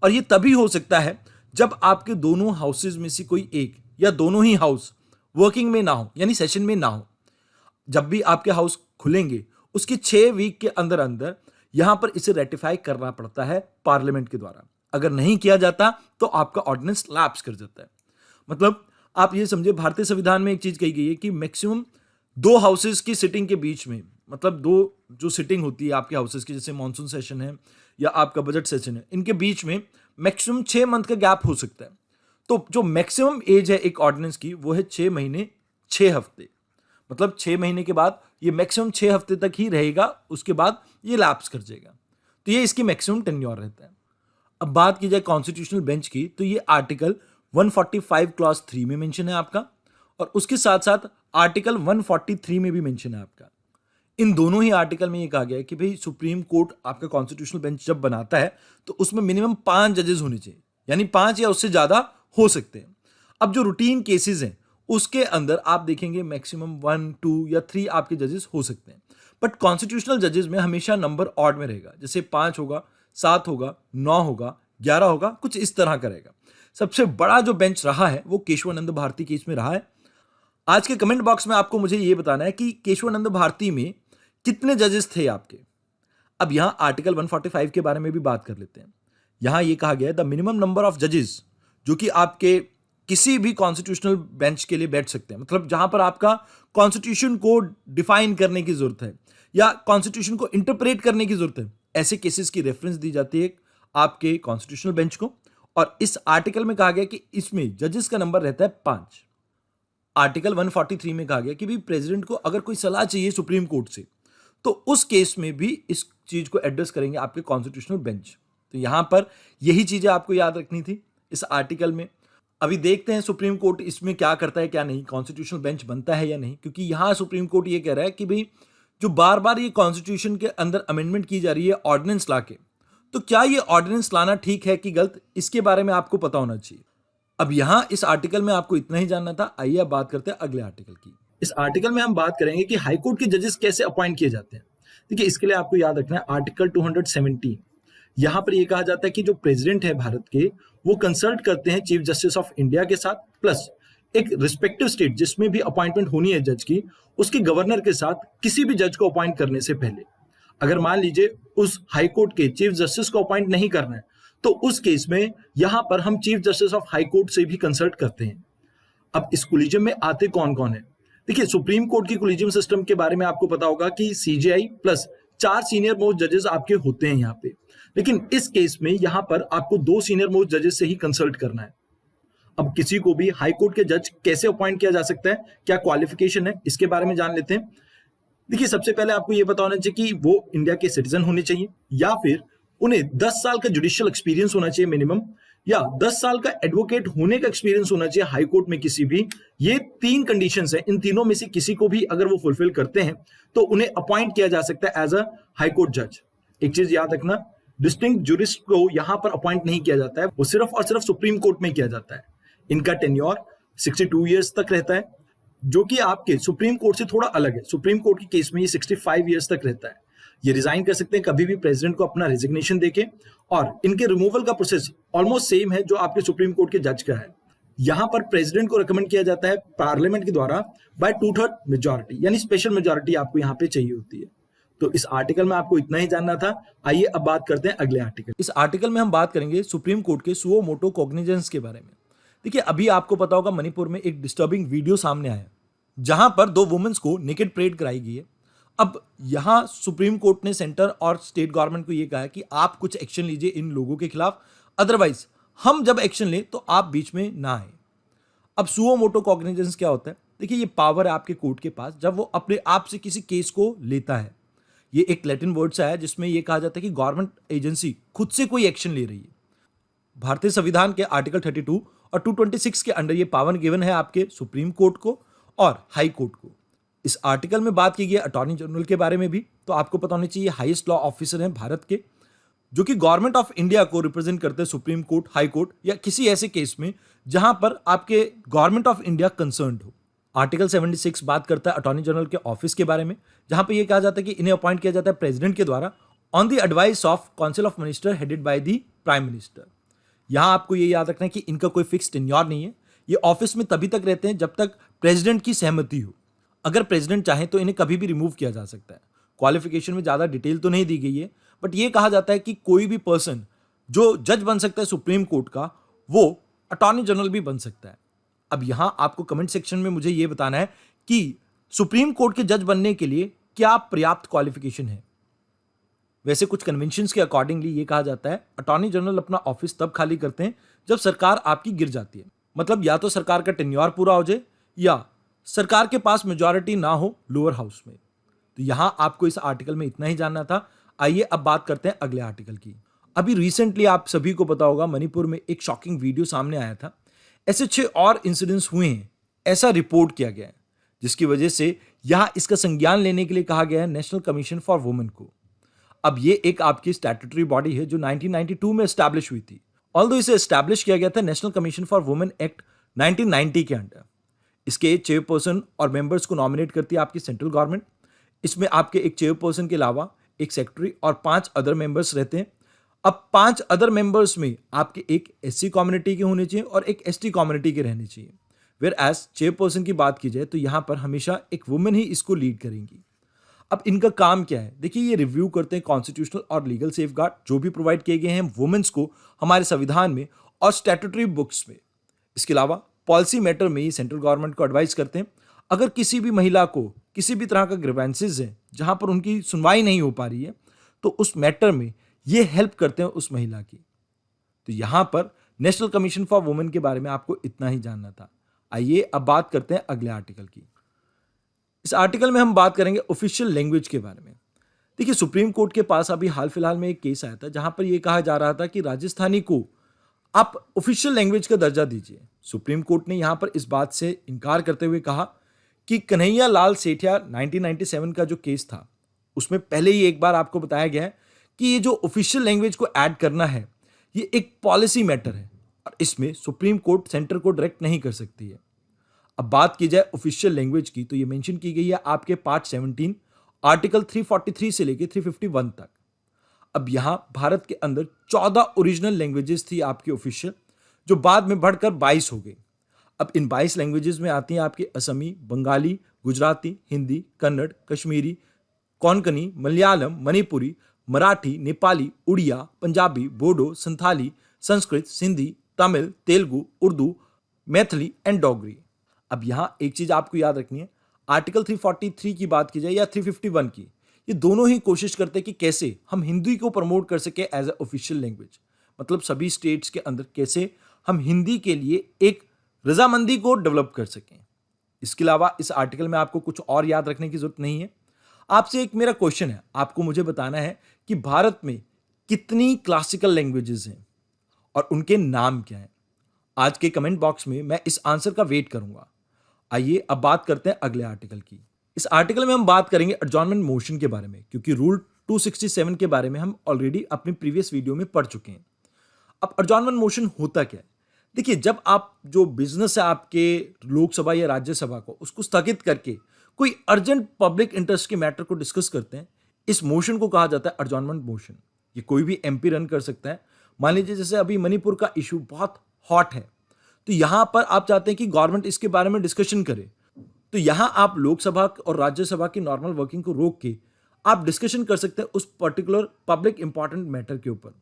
[SPEAKER 1] और ये तभी हो सकता है जब आपके दोनों हाउसेज में से कोई एक या दोनों ही हाउस वर्किंग में ना हो, यानी सेशन में ना हो। जब भी आपके हाउस खुलेंगे उसके 6 वीक के अंदर अंदर यहां पर इसे रेटिफाई करना पड़ता है पार्लियामेंट के द्वारा। अगर नहीं किया जाता तो आपका ऑर्डिनेंस लैप्स कर जाता है। मतलब आप ये समझे, भारतीय संविधान में एक चीज कही गई है कि मैक्सिमम 2 हाउसेज की सिटिंग के बीच में, मतलब 2 जो सिटिंग होती है आपके हाउसेज की, जैसे मॉनसून सेशन है या आपका बजट सेशन है, इनके बीच में मैक्सिमम 6 मंथ का गैप हो सकता है। तो जो मैक्सिमम एज है एक ऑर्डिनेंस की वो है 6 महीने 6 हफ्ते। मतलब 6 महीने के बाद ये मैक्सिमम 6 हफ्ते तक ही रहेगा, उसके बाद ये लैप्स कर जाएगा। तो ये इसकी मैक्सिमम टेन्योर रहता है। अब बात की जाए कॉन्स्टिट्यूशनल बेंच की, तो ये आर्टिकल 145 क्लॉज 3 में मेंशन है आपका, और उसके साथ साथ आर्टिकल 143 में भी मेंशन है आपका। इन दोनों ही आर्टिकल में ये कहा गया है कि भाई सुप्रीम कोर्ट आपका कॉन्स्टिट्यूशनल बेंच जब बनाता है तो उसमें मिनिमम 5 जजेस होने चाहिए, यानी 5 या उससे ज्यादा हो सकते हैं। अब जो रूटीन केसेस हैं उसके अंदर आप देखेंगे मैक्सिमम 1, 2 या 3 आपके जजेस हो सकते हैं, बट कॉन्स्टिट्यूशनल जजेस में हमेशा नंबर ऑड में रहेगा, जैसे 5 होगा, 7 होगा, 9 होगा, 11 होगा, कुछ इस तरह का रहेगा। सबसे बड़ा जो बेंच रहा है वो केशवानंद भारती केस में रहा है। आज के कमेंट बॉक्स में आपको मुझे ये बताना है कि केशवानंद भारती में कितने जजेस थे आपके। अब यहां आर्टिकल 145 के बारे में भी बात कर लेते हैं। यहां यह कहा गया है द मिनिमम नंबर ऑफ जजेस जो कि आपके किसी भी कॉन्स्टिट्यूशनल बेंच के लिए बैठ सकते हैं, मतलब जहां पर आपका कॉन्स्टिट्यूशन को डिफाइन करने की जरूरत है या कॉन्स्टिट्यूशन को इंटरप्रेट करने की जरूरत है, ऐसे केसेस की रेफरेंस दी जाती है आपके कॉन्स्टिट्यूशनल बेंच को। और इस आर्टिकल में कहा गया कि इसमें जजेस का नंबर रहता है 5। आर्टिकल 143 में कहा गया कि भाई प्रेसिडेंट को अगर कोई सलाह चाहिए सुप्रीम कोर्ट से तो उस केस में भी इस चीज को एड्रेस करेंगे आपके कॉन्स्टिट्यूशनल बेंच। तो यहां पर यही चीजें आपको याद रखनी थी इस आर्टिकल में। अभी देखते हैं सुप्रीम कोर्ट इसमें क्या करता है क्या नहीं, कॉन्स्टिट्यूशनल बेंच बनता है या नहीं, क्योंकि यहां सुप्रीम कोर्ट ये कह रहा है कि भाई जो बार बार ये कॉन्स्टिट्यूशन के अंदर अमेंडमेंट की जा रही है ऑर्डिनेंस लाके, तो क्या ये ऑर्डिनेंस लाना ठीक है कि गलत, इसके बारे में आपको पता होना चाहिए। अब यहां इस आर्टिकल में आपको इतना ही जानना था। आइए अब बात करते हैं अगले आर्टिकल की। इस आर्टिकल में हम बात करेंगे कि हाईकोर्ट के जजेस कैसे अपॉइंट किए जाते हैं। देखिए, इसके लिए आपको याद रखना है आर्टिकल 217। यहां पर यह कहा जाता है कि जो प्रेसिडेंट है भारत के, वो कंसल्ट करते हैं चीफ जस्टिस ऑफ इंडिया के साथ, प्लस एक रिस्पेक्टिव स्टेट जिसमें भी अपॉइंटमेंट होनी है जज की, उसके गवर्नर के साथ किसी भी जज को अपॉइंट करने से पहले। अगर मान लीजिए उस हाई कोर्ट के चीफ जस्टिस को अपॉइंट नहीं करना है, तो उस केस में यहां पर हम chief justice of high court से भी कंसल्ट करते हैं। अब इस कोलिजियम में आते कौन कौन है? देखिए, सुप्रीम कोर्ट की कोलिजियम सिस्टम के बारे में आपको पता होगा कि सीजेआई प्लस 4 सीनियर मोस्ट जजेस आपके होते हैं यहाँ पे। लेकिन इस केस में यहाँ पर आपको 2 सीनियर मोस्ट जजेस से ही कंसल्ट करना है। अब किसी को भी हाई कोर्ट के जज कैसे अपॉइंट किया जा सकता है, क्या क्वालिफिकेशन है, इसके बारे में जान लेते हैं। देखिए, सबसे पहले आपको यह पता होना चाहिए कि वो इंडिया के सिटीजन होने चाहिए, या फिर उन्हें 10 साल का जुडिशियल एक्सपीरियंस होना चाहिए मिनिमम, या 10 साल का एडवोकेट होने का एक्सपीरियंस होना चाहिए हाई कोर्ट में किसी भी। ये 3 कंडीशंस हैं। इन तीनों में से किसी को भी अगर वो फुलफिल करते हैं तो उन्हें अपॉइंट किया जा सकता है एज अ हाई कोर्ट जज। एक चीज याद रखना, डिस्टिंक्ट जूरिस्ट को यहां पर अपॉइंट नहीं किया जाता है, वो सिर्फ और सिर्फ सुप्रीम कोर्ट में किया जाता है। इनका टेन्योर 62 ईयर्स तक रहता है, जो कि आपके सुप्रीम कोर्ट से थोड़ा अलग है। सुप्रीम कोर्ट के केस में ये 65 ईयर्स तक रहता है। ये रिजाइन कर सकते हैं कभी भी प्रेसिडेंट को अपना रेजिग्नेशन देके, और इनके रिमूवल का प्रोसेस ऑलमोस्ट सेम है जो आपके सुप्रीम कोर्ट के जज का है। यहां पर प्रेसिडेंट को रिकमेंड किया जाता है पार्लियामेंट के द्वारा बाय 2/3 मेजोरिटी, यानी स्पेशल मेजोरिटी आपको यहाँ पे चाहिए होती है। तो इस आर्टिकल में आपको इतना ही जानना था। आइए अब बात करते हैं अगले आर्टिकल। इस आर्टिकल में हम बात करेंगे सुप्रीम कोर्ट के सुओ मोटो कॉग्निजेंस के बारे में। देखिए, अभी आपको पता होगा मणिपुर में एक डिस्टर्बिंग वीडियो सामने आया जहां पर 2 वुमेन्स को नेकेड परेड कराई गई है। अब यहां सुप्रीम कोर्ट ने सेंटर और स्टेट गवर्नमेंट को यह कहा है कि आप कुछ एक्शन लीजिए इन लोगों के खिलाफ, अदरवाइज हम जब एक्शन लें तो आप बीच में ना आए। अब सुओ मोटो कॉग्निजेंस क्या होता है? देखिए, ये पावर है आपके कोर्ट के पास जब वो अपने आप से किसी केस को लेता है। ये एक लैटिन वर्ड से आया जिसमें यह कहा जाता है कि गवर्नमेंट एजेंसी खुद से कोई एक्शन ले रही है। भारतीय संविधान के आर्टिकल 32 और 226 के अंडर ये पावर गिवन है आपके सुप्रीम कोर्ट को और हाई कोर्ट को। इस आर्टिकल में बात की गई अटॉर्नी जनरल के बारे में भी, तो आपको पता होना चाहिए हाईएस्ट लॉ ऑफिसर हैं भारत के, जो कि गवर्नमेंट ऑफ इंडिया को रिप्रेजेंट करते हैं सुप्रीम कोर्ट, हाई कोर्ट या किसी ऐसे केस में जहां पर आपके गवर्नमेंट ऑफ इंडिया कंसर्न्ड हो। आर्टिकल 76 बात करता है अटॉर्नी जनरल के ऑफिस के बारे में, जहां पर यह कहा जाता है कि इन्हें अपॉइंट किया जाता है प्रेसिडेंट के द्वारा on the advice of council of minister headed by the prime minister. यहां आपको यह याद रखना है कि इनका कोई फिक्स टेन्योर नहीं है। ये ऑफिस में तभी तक रहते हैं जब तक प्रेसिडेंट की सहमति हो। अगर प्रेसिडेंट चाहे तो इन्हें कभी भी रिमूव किया जा सकता है। क्वालिफिकेशन में ज़्यादा डिटेल तो नहीं दी गई है, बट ये कहा जाता है कि कोई भी पर्सन जो जज बन सकता है सुप्रीम कोर्ट का, वो अटॉर्नी जनरल भी बन सकता है। अब यहां आपको कमेंट सेक्शन में मुझे ये बताना है कि सुप्रीम कोर्ट के जज बनने के लिए क्या पर्याप्त क्वालिफिकेशन है। वैसे कुछ कन्वेंशंस के अकॉर्डिंगली ये कहा जाता है अटॉर्नी जनरल अपना ऑफिस तब खाली करते हैं जब सरकार आपकी गिर जाती है। मतलब या तो सरकार का टेन्योर पूरा हो जाए या सरकार के पास मेजॉरिटी ना हो लोअर हाउस में। तो यहां आपको इस आर्टिकल में इतना ही जानना था। आइए अब बात करते हैं अगले आर्टिकल की। अभी रिसेंटली आप सभी को पता होगा मणिपुर में एक शॉकिंग वीडियो सामने आया था। ऐसे 6 और इंसिडेंट्स हुए हैं, ऐसा रिपोर्ट किया गया है, जिसकी वजह से यहां इसका संज्ञान लेने के लिए कहा गया है नेशनल कमीशन फॉर वुमेन को। अब ये एक आपकी स्टैट्यूटरी बॉडी है जो 1992 में एस्टैब्लिश हुई थी। ऑल्दो इसे एस्टैब्लिश किया गया था national commission for women act 1990 के अंडर। इसके चेयरपर्सन और मेंबर्स को नॉमिनेट करती है आपकी सेंट्रल गवर्नमेंट। इसमें आपके एक चेयरपर्सन के अलावा एक सेक्रेटरी और 5 अदर मेंबर्स रहते हैं। अब 5 अदर मेंबर्स में आपके एक एससी कम्युनिटी के होने चाहिए और एक एसटी कम्युनिटी के रहने चाहिए। वेयर एज चेयरपर्सन की बात की जाए तो यहां पर हमेशा एक वुमेन ही इसको लीड करेंगी। अब इनका काम क्या है? देखिए, ये रिव्यू करते हैं कॉन्स्टिट्यूशनल और लीगल सेफगार्ड जो भी प्रोवाइड किए गए हैं वुमेन्स को हमारे संविधान में और स्टैट्यूटरी बुक्स में। इसके अलावा पॉलिसी मैटर में ये सेंट्रल गवर्नमेंट को एडवाइस करते हैं। अगर किसी भी महिला को किसी भी तरह का ग्रीवेंसेस है जहां पर उनकी सुनवाई नहीं हो पा रही है, तो उस मैटर में ये हेल्प करते हैं उस महिला की। तो यहां पर नेशनल कमीशन फॉर वुमेन के बारे में आपको इतना ही जानना था। आइए अब बात करते हैं अगले आर्टिकल की। इस आर्टिकल में हम बात करेंगे ऑफिशियल लैंग्वेज के बारे में। देखिए, सुप्रीम कोर्ट के पास अभी हाल फिलहाल में एक केस आया था जहां पर यह कहा जा रहा था कि राजस्थानी को आप ऑफिशियल लैंग्वेज का दर्जा दीजिए। सुप्रीम कोर्ट ने यहां पर इस बात से इनकार करते हुए कहा कि कन्हैया लाल सेठिया 1997 का जो केस था उसमें पहले ही एक बार आपको बताया गया है कि ये जो ऑफिशियल लैंग्वेज को ऐड करना है ये एक पॉलिसी मैटर है और इसमें सुप्रीम कोर्ट सेंटर को डायरेक्ट नहीं कर सकती है। अब बात की जाए ऑफिशियल लैंग्वेज की तो ये मेंशन की गई है आपके पार्ट 17 आर्टिकल 343 से लेके 351 तक। अब यहां भारत के अंदर 14 ओरिजिनल लैंग्वेजेस थी आपकी ऑफिशियल, जो बाद में बढ़कर 22 हो गई। अब इन 22 लैंग्वेजेस में आती हैं आपकी असमी, बंगाली, गुजराती, हिंदी, कन्नड़, कश्मीरी, कोंकणी, मलयालम, मणिपुरी, मराठी, नेपाली, उड़िया, पंजाबी, बोडो, संथाली, संस्कृत, सिंधी, तमिल, तेलुगु, उर्दू, मैथिली एंड डोगरी। अब यहां एक चीज आपको याद रखनी है, आर्टिकल 343 की बात की जाए या 351 की, ये दोनों ही कोशिश करते हैं कि कैसे हम हिंदी को प्रमोट कर सके एज ए ऑफिशियल लैंग्वेज। मतलब सभी स्टेट्स के अंदर कैसे हम हिंदी के लिए एक रजामंदी को डेवलप कर सकें। इसके अलावा इस आर्टिकल में आपको कुछ और याद रखने की जरूरत नहीं है। आपसे एक मेरा क्वेश्चन है, आपको मुझे बताना है कि भारत में कितनी क्लासिकल लैंग्वेजेस हैं और उनके नाम क्या हैं। आज के कमेंट बॉक्स में मैं इस आंसर का वेट करूंगा। आइए अब बात करते हैं अगले आर्टिकल की। इस आर्टिकल में हम बात करेंगे एडजॉर्नमेंट मोशन के बारे में, क्योंकि रूल 267 के बारे में हम ऑलरेडी अपनी प्रीवियस वीडियो में पढ़ चुके हैं। अब एडजॉर्नमेंट मोशन होता क्या है? देखिए, जब आप जो बिजनेस है आपके लोकसभा या राज्यसभा को, उसको स्थगित करके कोई अर्जेंट पब्लिक इंटरेस्ट के मैटर को डिस्कस करते हैं, इस मोशन को कहा जाता है एडजॉर्नमेंट मोशन। ये कोई भी एमपी रन कर सकता है। मान लीजिए जैसे अभी मणिपुर का इशू बहुत हॉट है, तो यहां पर आप चाहते हैं कि गवर्नमेंट इसके बारे में डिस्कशन करे, तो यहां आप लोकसभा और राज्यसभा की नॉर्मल वर्किंग को रोक के आप डिस्कशन कर सकते हैं उस पर्टिकुलर पब्लिक इंपॉर्टेंट मैटर के ऊपर।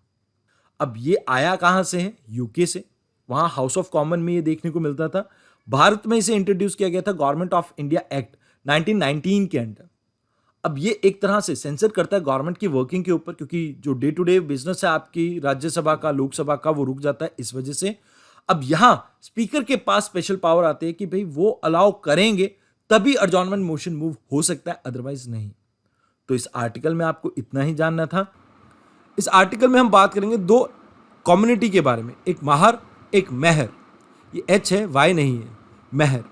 [SPEAKER 1] अब ये आया कहां से है? यूके से। वहां हाउस ऑफ कॉमन में ये देखने को मिलता था। भारत में इसे इंट्रोड्यूस किया गया था गवर्नमेंट ऑफ इंडिया एक्ट 1919 के अंडर। अब ये एक तरह से सेंसर करता है गवर्नमेंट की वर्किंग के ऊपर, क्योंकि जो डे टू डे बिजनेस है आपकी राज्यसभा का, लोकसभा का, वो रुक जाता है इस वजह से। अब यहां स्पीकर के पास स्पेशल पावर आते हैं कि भाई वो अलाउ करेंगे तभी एडजॉर्नमेंट मोशन मूव हो सकता है, अदरवाइज नहीं। तो इस आर्टिकल में आपको इतना ही जानना था। इस आर्टिकल में हम बात करेंगे दो कम्युनिटी के बारे में, एक माहर, एक मेहर। ये एच है, वाई नहीं है, मेहर।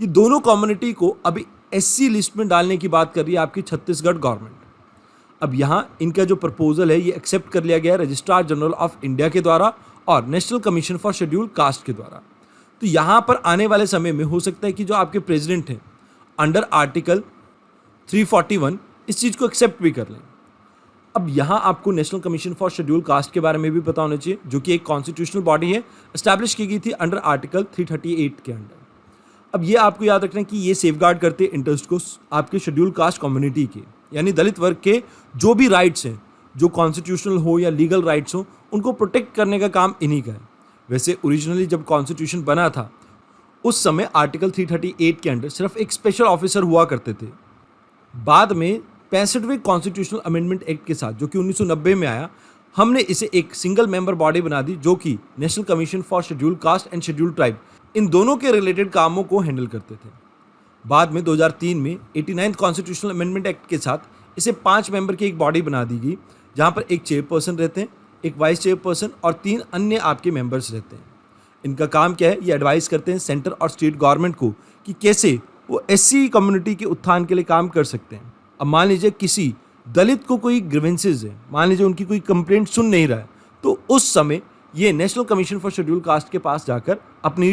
[SPEAKER 1] ये दोनों कम्युनिटी को अभी एससी लिस्ट में डालने की बात कर रही है आपकी छत्तीसगढ़ गवर्नमेंट। अब यहाँ इनका जो प्रपोजल है ये एक्सेप्ट कर लिया गया है रजिस्ट्रार जनरल ऑफ इंडिया के द्वारा और national commission for scheduled cast के द्वारा। तो यहाँ पर आने वाले समय में हो सकता है कि जो आपके प्रेसिडेंट हैं अंडर आर्टिकल 341 इस चीज़ को एक्सेप्ट भी कर लें। अब यहाँ आपको national commission for scheduled cast के बारे में भी पता होना चाहिए, जो कि एक कॉन्स्टिट्यूशनल बॉडी है, एस्टैब्लिश की गई थी अंडर आर्टिकल 338 के अंडर। अब ये आपको याद रखना है कि ये सेफगार्ड करते हैं इंटरेस्ट को आपके शेड्यूल्ड कास्ट कम्युनिटी के, यानी दलित वर्ग के जो भी राइट्स हैं, जो कॉन्स्टिट्यूशनल हो या लीगल राइट्स हो, उनको प्रोटेक्ट करने का काम इन्हीं का है। वैसे ओरिजिनली जब कॉन्स्टिट्यूशन बना था उस समय आर्टिकल 338 के अंडर सिर्फ एक स्पेशल ऑफिसर हुआ करते थे। बाद में 65वें कॉन्स्टिट्यूशनल अमेंडमेंट एक्ट के साथ, जो कि 1990 में आया, हमने इसे एक सिंगल मेंबर बॉडी बना दी, जो कि national commission for scheduled caste and scheduled tribe, इन दोनों के रिलेटेड कामों को हैंडल करते थे। बाद में 2003 में 89th कॉन्स्टिट्यूशनल अमेंडमेंट एक्ट के साथ इसे 5 मेंबर की एक बॉडी बना दी गई, जहाँ पर एक चेयरपर्सन रहते हैं, एक वाइस चेयरपर्सन और 3 अन्य आपके मेंबर्स रहते हैं। इनका काम क्या है? ये एडवाइस करते हैं सेंटर और स्टेट गवर्नमेंट को कि कैसे वो एससी कम्युनिटी के उत्थान के लिए काम कर सकते हैं। अब मान लीजिए किसी दलित को कोई ग्रीवेंसेज है, मान लीजिए उनकी कोई कंप्लेंट सुन नहीं रहा है, तो उस समय ये national commission for scheduled cast के पास जाकर अपनी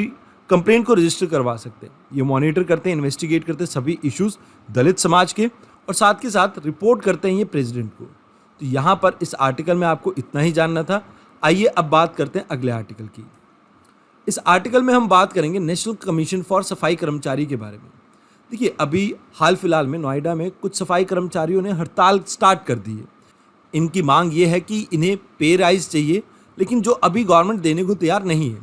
[SPEAKER 1] कंप्लेंट को रजिस्टर करवा सकते हैं। ये मॉनिटर करते हैं, इन्वेस्टिगेट करते हैं सभी इश्यूज दलित समाज के, और साथ के साथ रिपोर्ट करते हैं ये प्रेसिडेंट को। तो यहाँ पर इस आर्टिकल में आपको इतना ही जानना था। आइए अब बात करते हैं अगले आर्टिकल की। इस आर्टिकल में हम बात करेंगे नेशनल कमीशन फॉर सफाई कर्मचारी के बारे में। देखिए, अभी हाल फिलहाल में नोएडा में कुछ सफाई कर्मचारियों ने हड़ताल स्टार्ट कर दी है। इनकी मांग ये है कि इन्हें पे राइज चाहिए, लेकिन जो अभी गवर्नमेंट देने को तैयार नहीं है।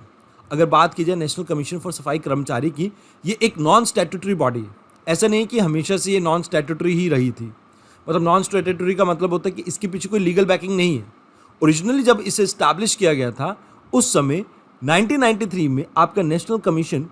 [SPEAKER 1] अगर बात की जाए नेशनल कमीशन फॉर सफाई कर्मचारी की, ये एक नॉन स्टैट्यूटरी बॉडी है। ऐसा नहीं कि हमेशा से ये नॉन स्टैट्यूटरी ही रही थी। मतलब नॉन स्टैट्यूटरी का मतलब होता है कि इसके पीछे कोई लीगल बैकिंग नहीं है। ओरिजिनली जब इसे इस्टेब्लिश किया गया था उस समय 1993 में आपका नेशनल कमीशन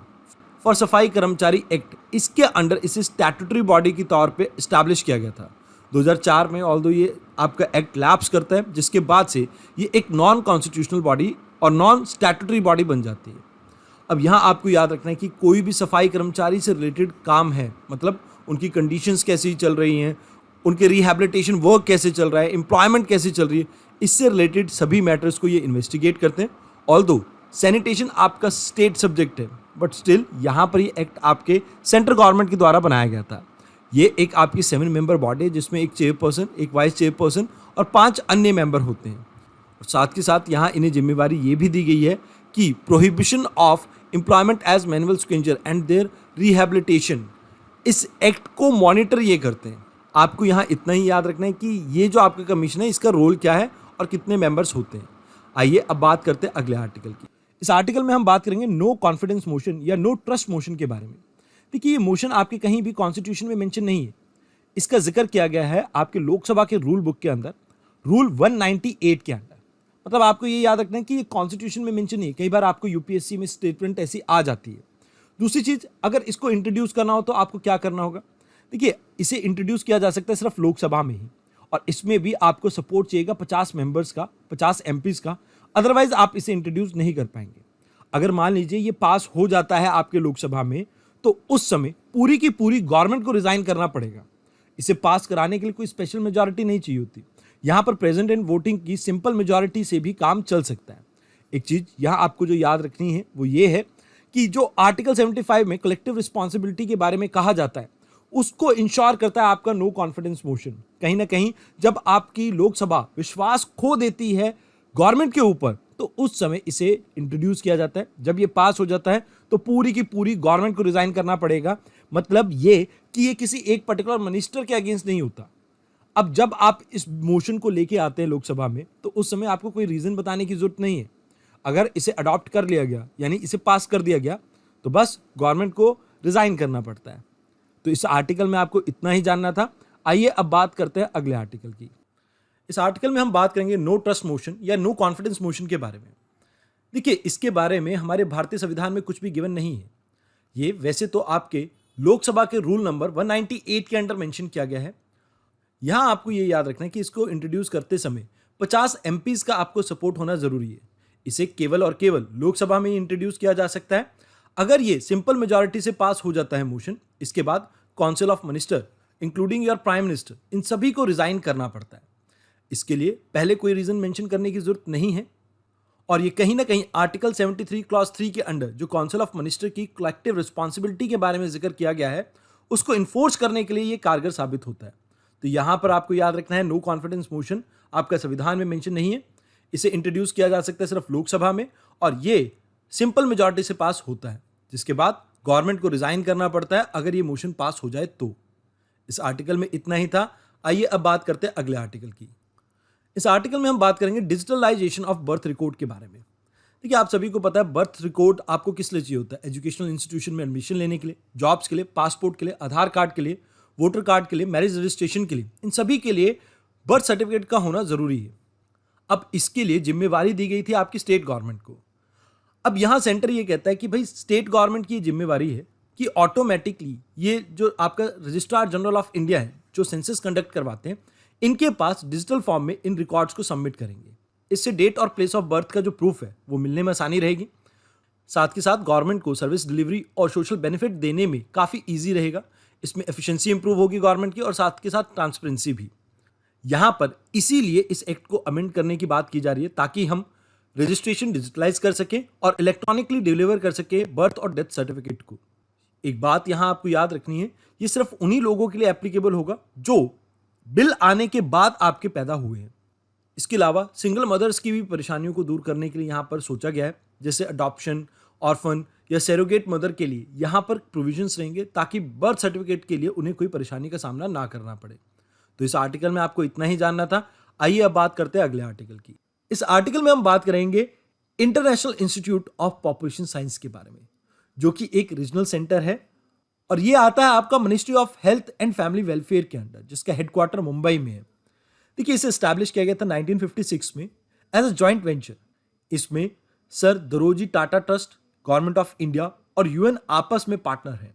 [SPEAKER 1] फॉर सफाई कर्मचारी एक्ट, इसके अंडर इसे स्टैट्यूटरी बॉडी के तौर पे इस्टेब्लिश किया गया था। 2004 में ऑल्दो ये आपका एक्ट लैप्स करता है, जिसके बाद से ये एक नॉन कॉन्स्टिट्यूशनल बॉडी और नॉन स्टैट्यूटरी बॉडी बन जाती है। अब यहाँ आपको याद रखना है कि कोई भी सफाई कर्मचारी से रिलेटेड काम है, मतलब उनकी कंडीशंस कैसी चल रही हैं, उनके रिहैबिलिटेशन वर्क कैसे चल रहा है, एम्प्लॉयमेंट कैसे चल रही है, इससे रिलेटेड सभी मैटर्स को ये इन्वेस्टिगेट करते हैं। ऑल्दो सैनिटेशन आपका स्टेट सब्जेक्ट है, बट स्टिल यहाँ पर ये एक्ट आपके सेंट्रल गवर्नमेंट के द्वारा बनाया गया था। ये एक आपकी 7 मेंबर बॉडी है जिसमें एक चेयरपर्सन, एक वाइस चेयरपर्सन और 5 अन्य मेंबर होते हैं। और साथ के साथ यहाँ इन्हें जिम्मेवारी ये भी दी गई है कि prohibition of employment as manual scavenger and their rehabilitation, इस एक्ट को मॉनिटर ये करते हैं। आपको यहाँ इतना ही याद रखना है कि ये जो आपका कमीशन है इसका रोल क्या है और कितने मेंबर्स होते हैं। आइए अब बात करते हैं अगले आर्टिकल की। इस आर्टिकल में हम बात करेंगे नो कॉन्फिडेंस मोशन या नो ट्रस्ट मोशन के बारे में। देखिए, ये मोशन आपके कहीं भी कॉन्स्टिट्यूशन में मेंशन नहीं है। इसका जिक्र किया गया है आपके लोकसभा के रूल बुक के अंदर, रूल 198 के अंदर। मतलब आपको ये याद रखना है कि ये कॉन्स्टिट्यूशन में मेंशन नहीं है। कई बार आपको यूपीएससी में स्टेटमेंट ऐसी आ जाती है। दूसरी चीज, अगर इसको इंट्रोड्यूस करना हो तो आपको क्या करना होगा? देखिए, इसे इंट्रोड्यूस किया जा सकता है सिर्फ लोकसभा में ही, और इसमें भी आपको सपोर्ट चाहिएगा 50 मेंबर्स का, 50 एमपीज का। अदरवाइज आप इसे इंट्रोड्यूस नहीं कर पाएंगे। अगर मान लीजिए ये पास हो जाता है आपके लोकसभा में, तो उस समय पूरी की पूरी गवर्नमेंट को रिजाइन करना पड़ेगा। इसे पास कराने के लिए कोई स्पेशल मेजॉरिटी नहीं चाहिए होती। यहां पर प्रेजेंट एंड वोटिंग की सिंपल मेजॉरिटी से भी काम चल सकता है। एक चीज यहां आपको जो याद रखनी है वो ये है कि जो आर्टिकल 75 में कलेक्टिव रिस्पॉन्सिबिलिटी के बारे में कहा जाता है, उसको इंश्योर करता है आपका नो कॉन्फिडेंस मोशन। कहीं ना कहीं जब आपकी लोकसभा विश्वास खो देती है गवर्नमेंट के ऊपर, तो उस समय इसे इंट्रोड्यूस किया जाता है। जब ये पास हो जाता है तो पूरी की पूरी गवर्नमेंट को रिजाइन करना पड़ेगा। मतलब ये कि ये किसी एक पर्टिकुलर मिनिस्टर के अगेंस्ट नहीं होता। अब जब आप इस मोशन को लेके आते हैं लोकसभा में, तो उस समय आपको कोई रीजन बताने की जरूरत नहीं है। अगर इसे अडॉप्ट कर लिया गया, यानी इसे पास कर दिया गया, तो बस गवर्नमेंट को रिजाइन करना पड़ता है। तो इस आर्टिकल में आपको इतना ही जानना था। आइए अब बात करते हैं अगले आर्टिकल की। इस आर्टिकल में हम बात करेंगे नो ट्रस्ट मोशन या नो कॉन्फिडेंस मोशन के बारे में। देखिए, इसके बारे में हमारे भारतीय संविधान में कुछ भी गिवन नहीं है। ये वैसे तो आपके लोकसभा के रूल नंबर 198 के अंडर मेंशन किया गया है। यहां आपको ये याद रखना है कि इसको इंट्रोड्यूस करते समय 50 एमपीज का आपको सपोर्ट होना जरूरी है। इसे केवल और केवल लोकसभा में ही इंट्रोड्यूस किया जा सकता है। अगर ये सिंपल मेजॉरिटी से पास हो जाता है मोशन, इसके बाद council of minister including your prime minister, इन सभी को रिजाइन करना पड़ता है। इसके लिए पहले कोई रीजन मेंशन करने की जरूरत नहीं है। और ये कहीं ना कहीं आर्टिकल 73 क्लॉज 3 के अंडर जो काउंसिल ऑफ मिनिस्टर की कलेक्टिव रिस्पॉन्सिबिलिटी के बारे में जिक्र किया गया है, उसको इन्फोर्स करने के लिए ये कारगर साबित होता है। तो यहां पर आपको याद रखना है नो कॉन्फिडेंस मोशन आपका संविधान में मेंशन नहीं है। इसे इंट्रोड्यूस किया जा सकता है सिर्फ लोकसभा में, और ये सिंपल मेजॉरिटी से पास होता है, जिसके बाद गवर्नमेंट को रिजाइन करना पड़ता है अगर ये मोशन पास हो जाए तो। इस आर्टिकल में इतना ही था। आइए अब बात करते हैं अगले आर्टिकल की। इस आर्टिकल में हम बात करेंगे डिजिटलाइजेशन ऑफ बर्थ रिकॉर्ड के बारे में। देखिए, आप सभी को पता है बर्थ रिकॉर्ड आपको किस लिए चाहिए होता है? एजुकेशनल इंस्टीट्यूशन में एडमिशन लेने के लिए, जॉब्स के लिए, पासपोर्ट के लिए, आधार कार्ड के लिए, वोटर कार्ड के लिए, मैरिज रजिस्ट्रेशन के लिए, इन सभी के लिए बर्थ सर्टिफिकेट का होना जरूरी है। अब इसके लिए जिम्मेवारी दी गई थी आपकी स्टेट गवर्नमेंट को। अब यहां सेंटर ये कहता है कि भाई स्टेट गवर्नमेंट की जिम्मेवारी है कि ऑटोमेटिकली ये जो आपका रजिस्ट्रार जनरल ऑफ इंडिया है, जो सेंसस कंडक्ट करवाते हैं, इनके पास डिजिटल फॉर्म में इन रिकॉर्ड्स को सबमिट करेंगे। इससे डेट और प्लेस ऑफ बर्थ का जो प्रूफ है वो मिलने में आसानी रहेगी। साथ के साथ गवर्नमेंट को सर्विस डिलीवरी और सोशल बेनिफिट देने में काफ़ी ईजी रहेगा। इसमें एफिशिएंसी इंप्रूव होगी गवर्नमेंट की, और साथ के साथ ट्रांसपेरेंसी भी। यहां पर इसीलिए इस एक्ट को अमेंड करने की बात की जा रही है, ताकि हम रजिस्ट्रेशन डिजिटलाइज कर सकें और इलेक्ट्रॉनिकली डिलीवर कर सकें बर्थ और डेथ सर्टिफिकेट को। एक बात यहां आपको याद रखनी है, ये सिर्फ उन्हीं लोगों के लिए एप्लीकेबल होगा जो बिल आने के बाद आपके पैदा हुए हैं। इसके अलावा सिंगल मदर्स की भी परेशानियों को दूर करने के लिए यहाँ पर सोचा गया है, जैसे अडॉप्शन, ऑर्फन या सेरोगेट मदर के लिए यहाँ पर प्रोविजंस रहेंगे, ताकि बर्थ सर्टिफिकेट के लिए उन्हें कोई परेशानी का सामना ना करना पड़े। तो इस आर्टिकल में आपको इतना ही जानना था। आइए अब बात करते हैं अगले आर्टिकल की। इस आर्टिकल में हम बात करेंगे international institute of population science के बारे में, जो कि एक रीजनल सेंटर है, और ये आता है आपका ministry of health and family welfare के अंडर, जिसका हेडक्वार्टर मुंबई में है। देखिए, इसे एस्टैब्लिश किया गया था 1956 में एज अ जॉइंट वेंचर। इसमें sir Dorabji Tata trust, government of India और यूएन आपस में पार्टनर हैं।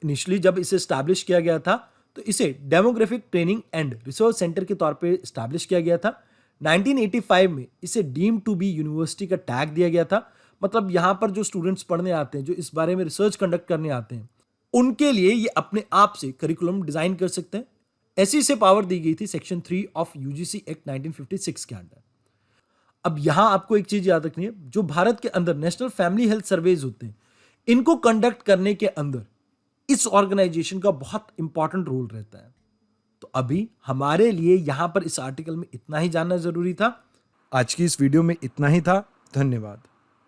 [SPEAKER 1] इनिशियली जब इसे एस्टैब्लिश किया गया था तो इसे demographic training and research centre के तौर पे एस्टैब्लिश किया गया था। 1985 में इसे डीम टू बी यूनिवर्सिटी का टैग दिया गया था। मतलब यहाँ पर जो स्टूडेंट्स पढ़ने आते हैं, जो इस बारे में रिसर्च कंडक्ट करने आते हैं, उनके लिए ये अपने आप से करिकुलम डिजाइन कर सकते हैं। ऐसी इसे पावर दी गई थी सेक्शन 3 ऑफ यूजीसी एक्ट 1956 के अंडर। अब यहां आपको एक चीज याद रखनी है, जो भारत के अंदर नेशनल फैमिली हेल्थ सर्वेज होते हैं, इनको कंडक्ट करने के अंदर इस ऑर्गेनाइजेशन का बहुत इंपॉर्टेंट रोल रहता है। तो अभी हमारे लिए यहां पर इस आर्टिकल में इतना ही जानना जरूरी था। आज की इस वीडियो में इतना ही था। धन्यवाद।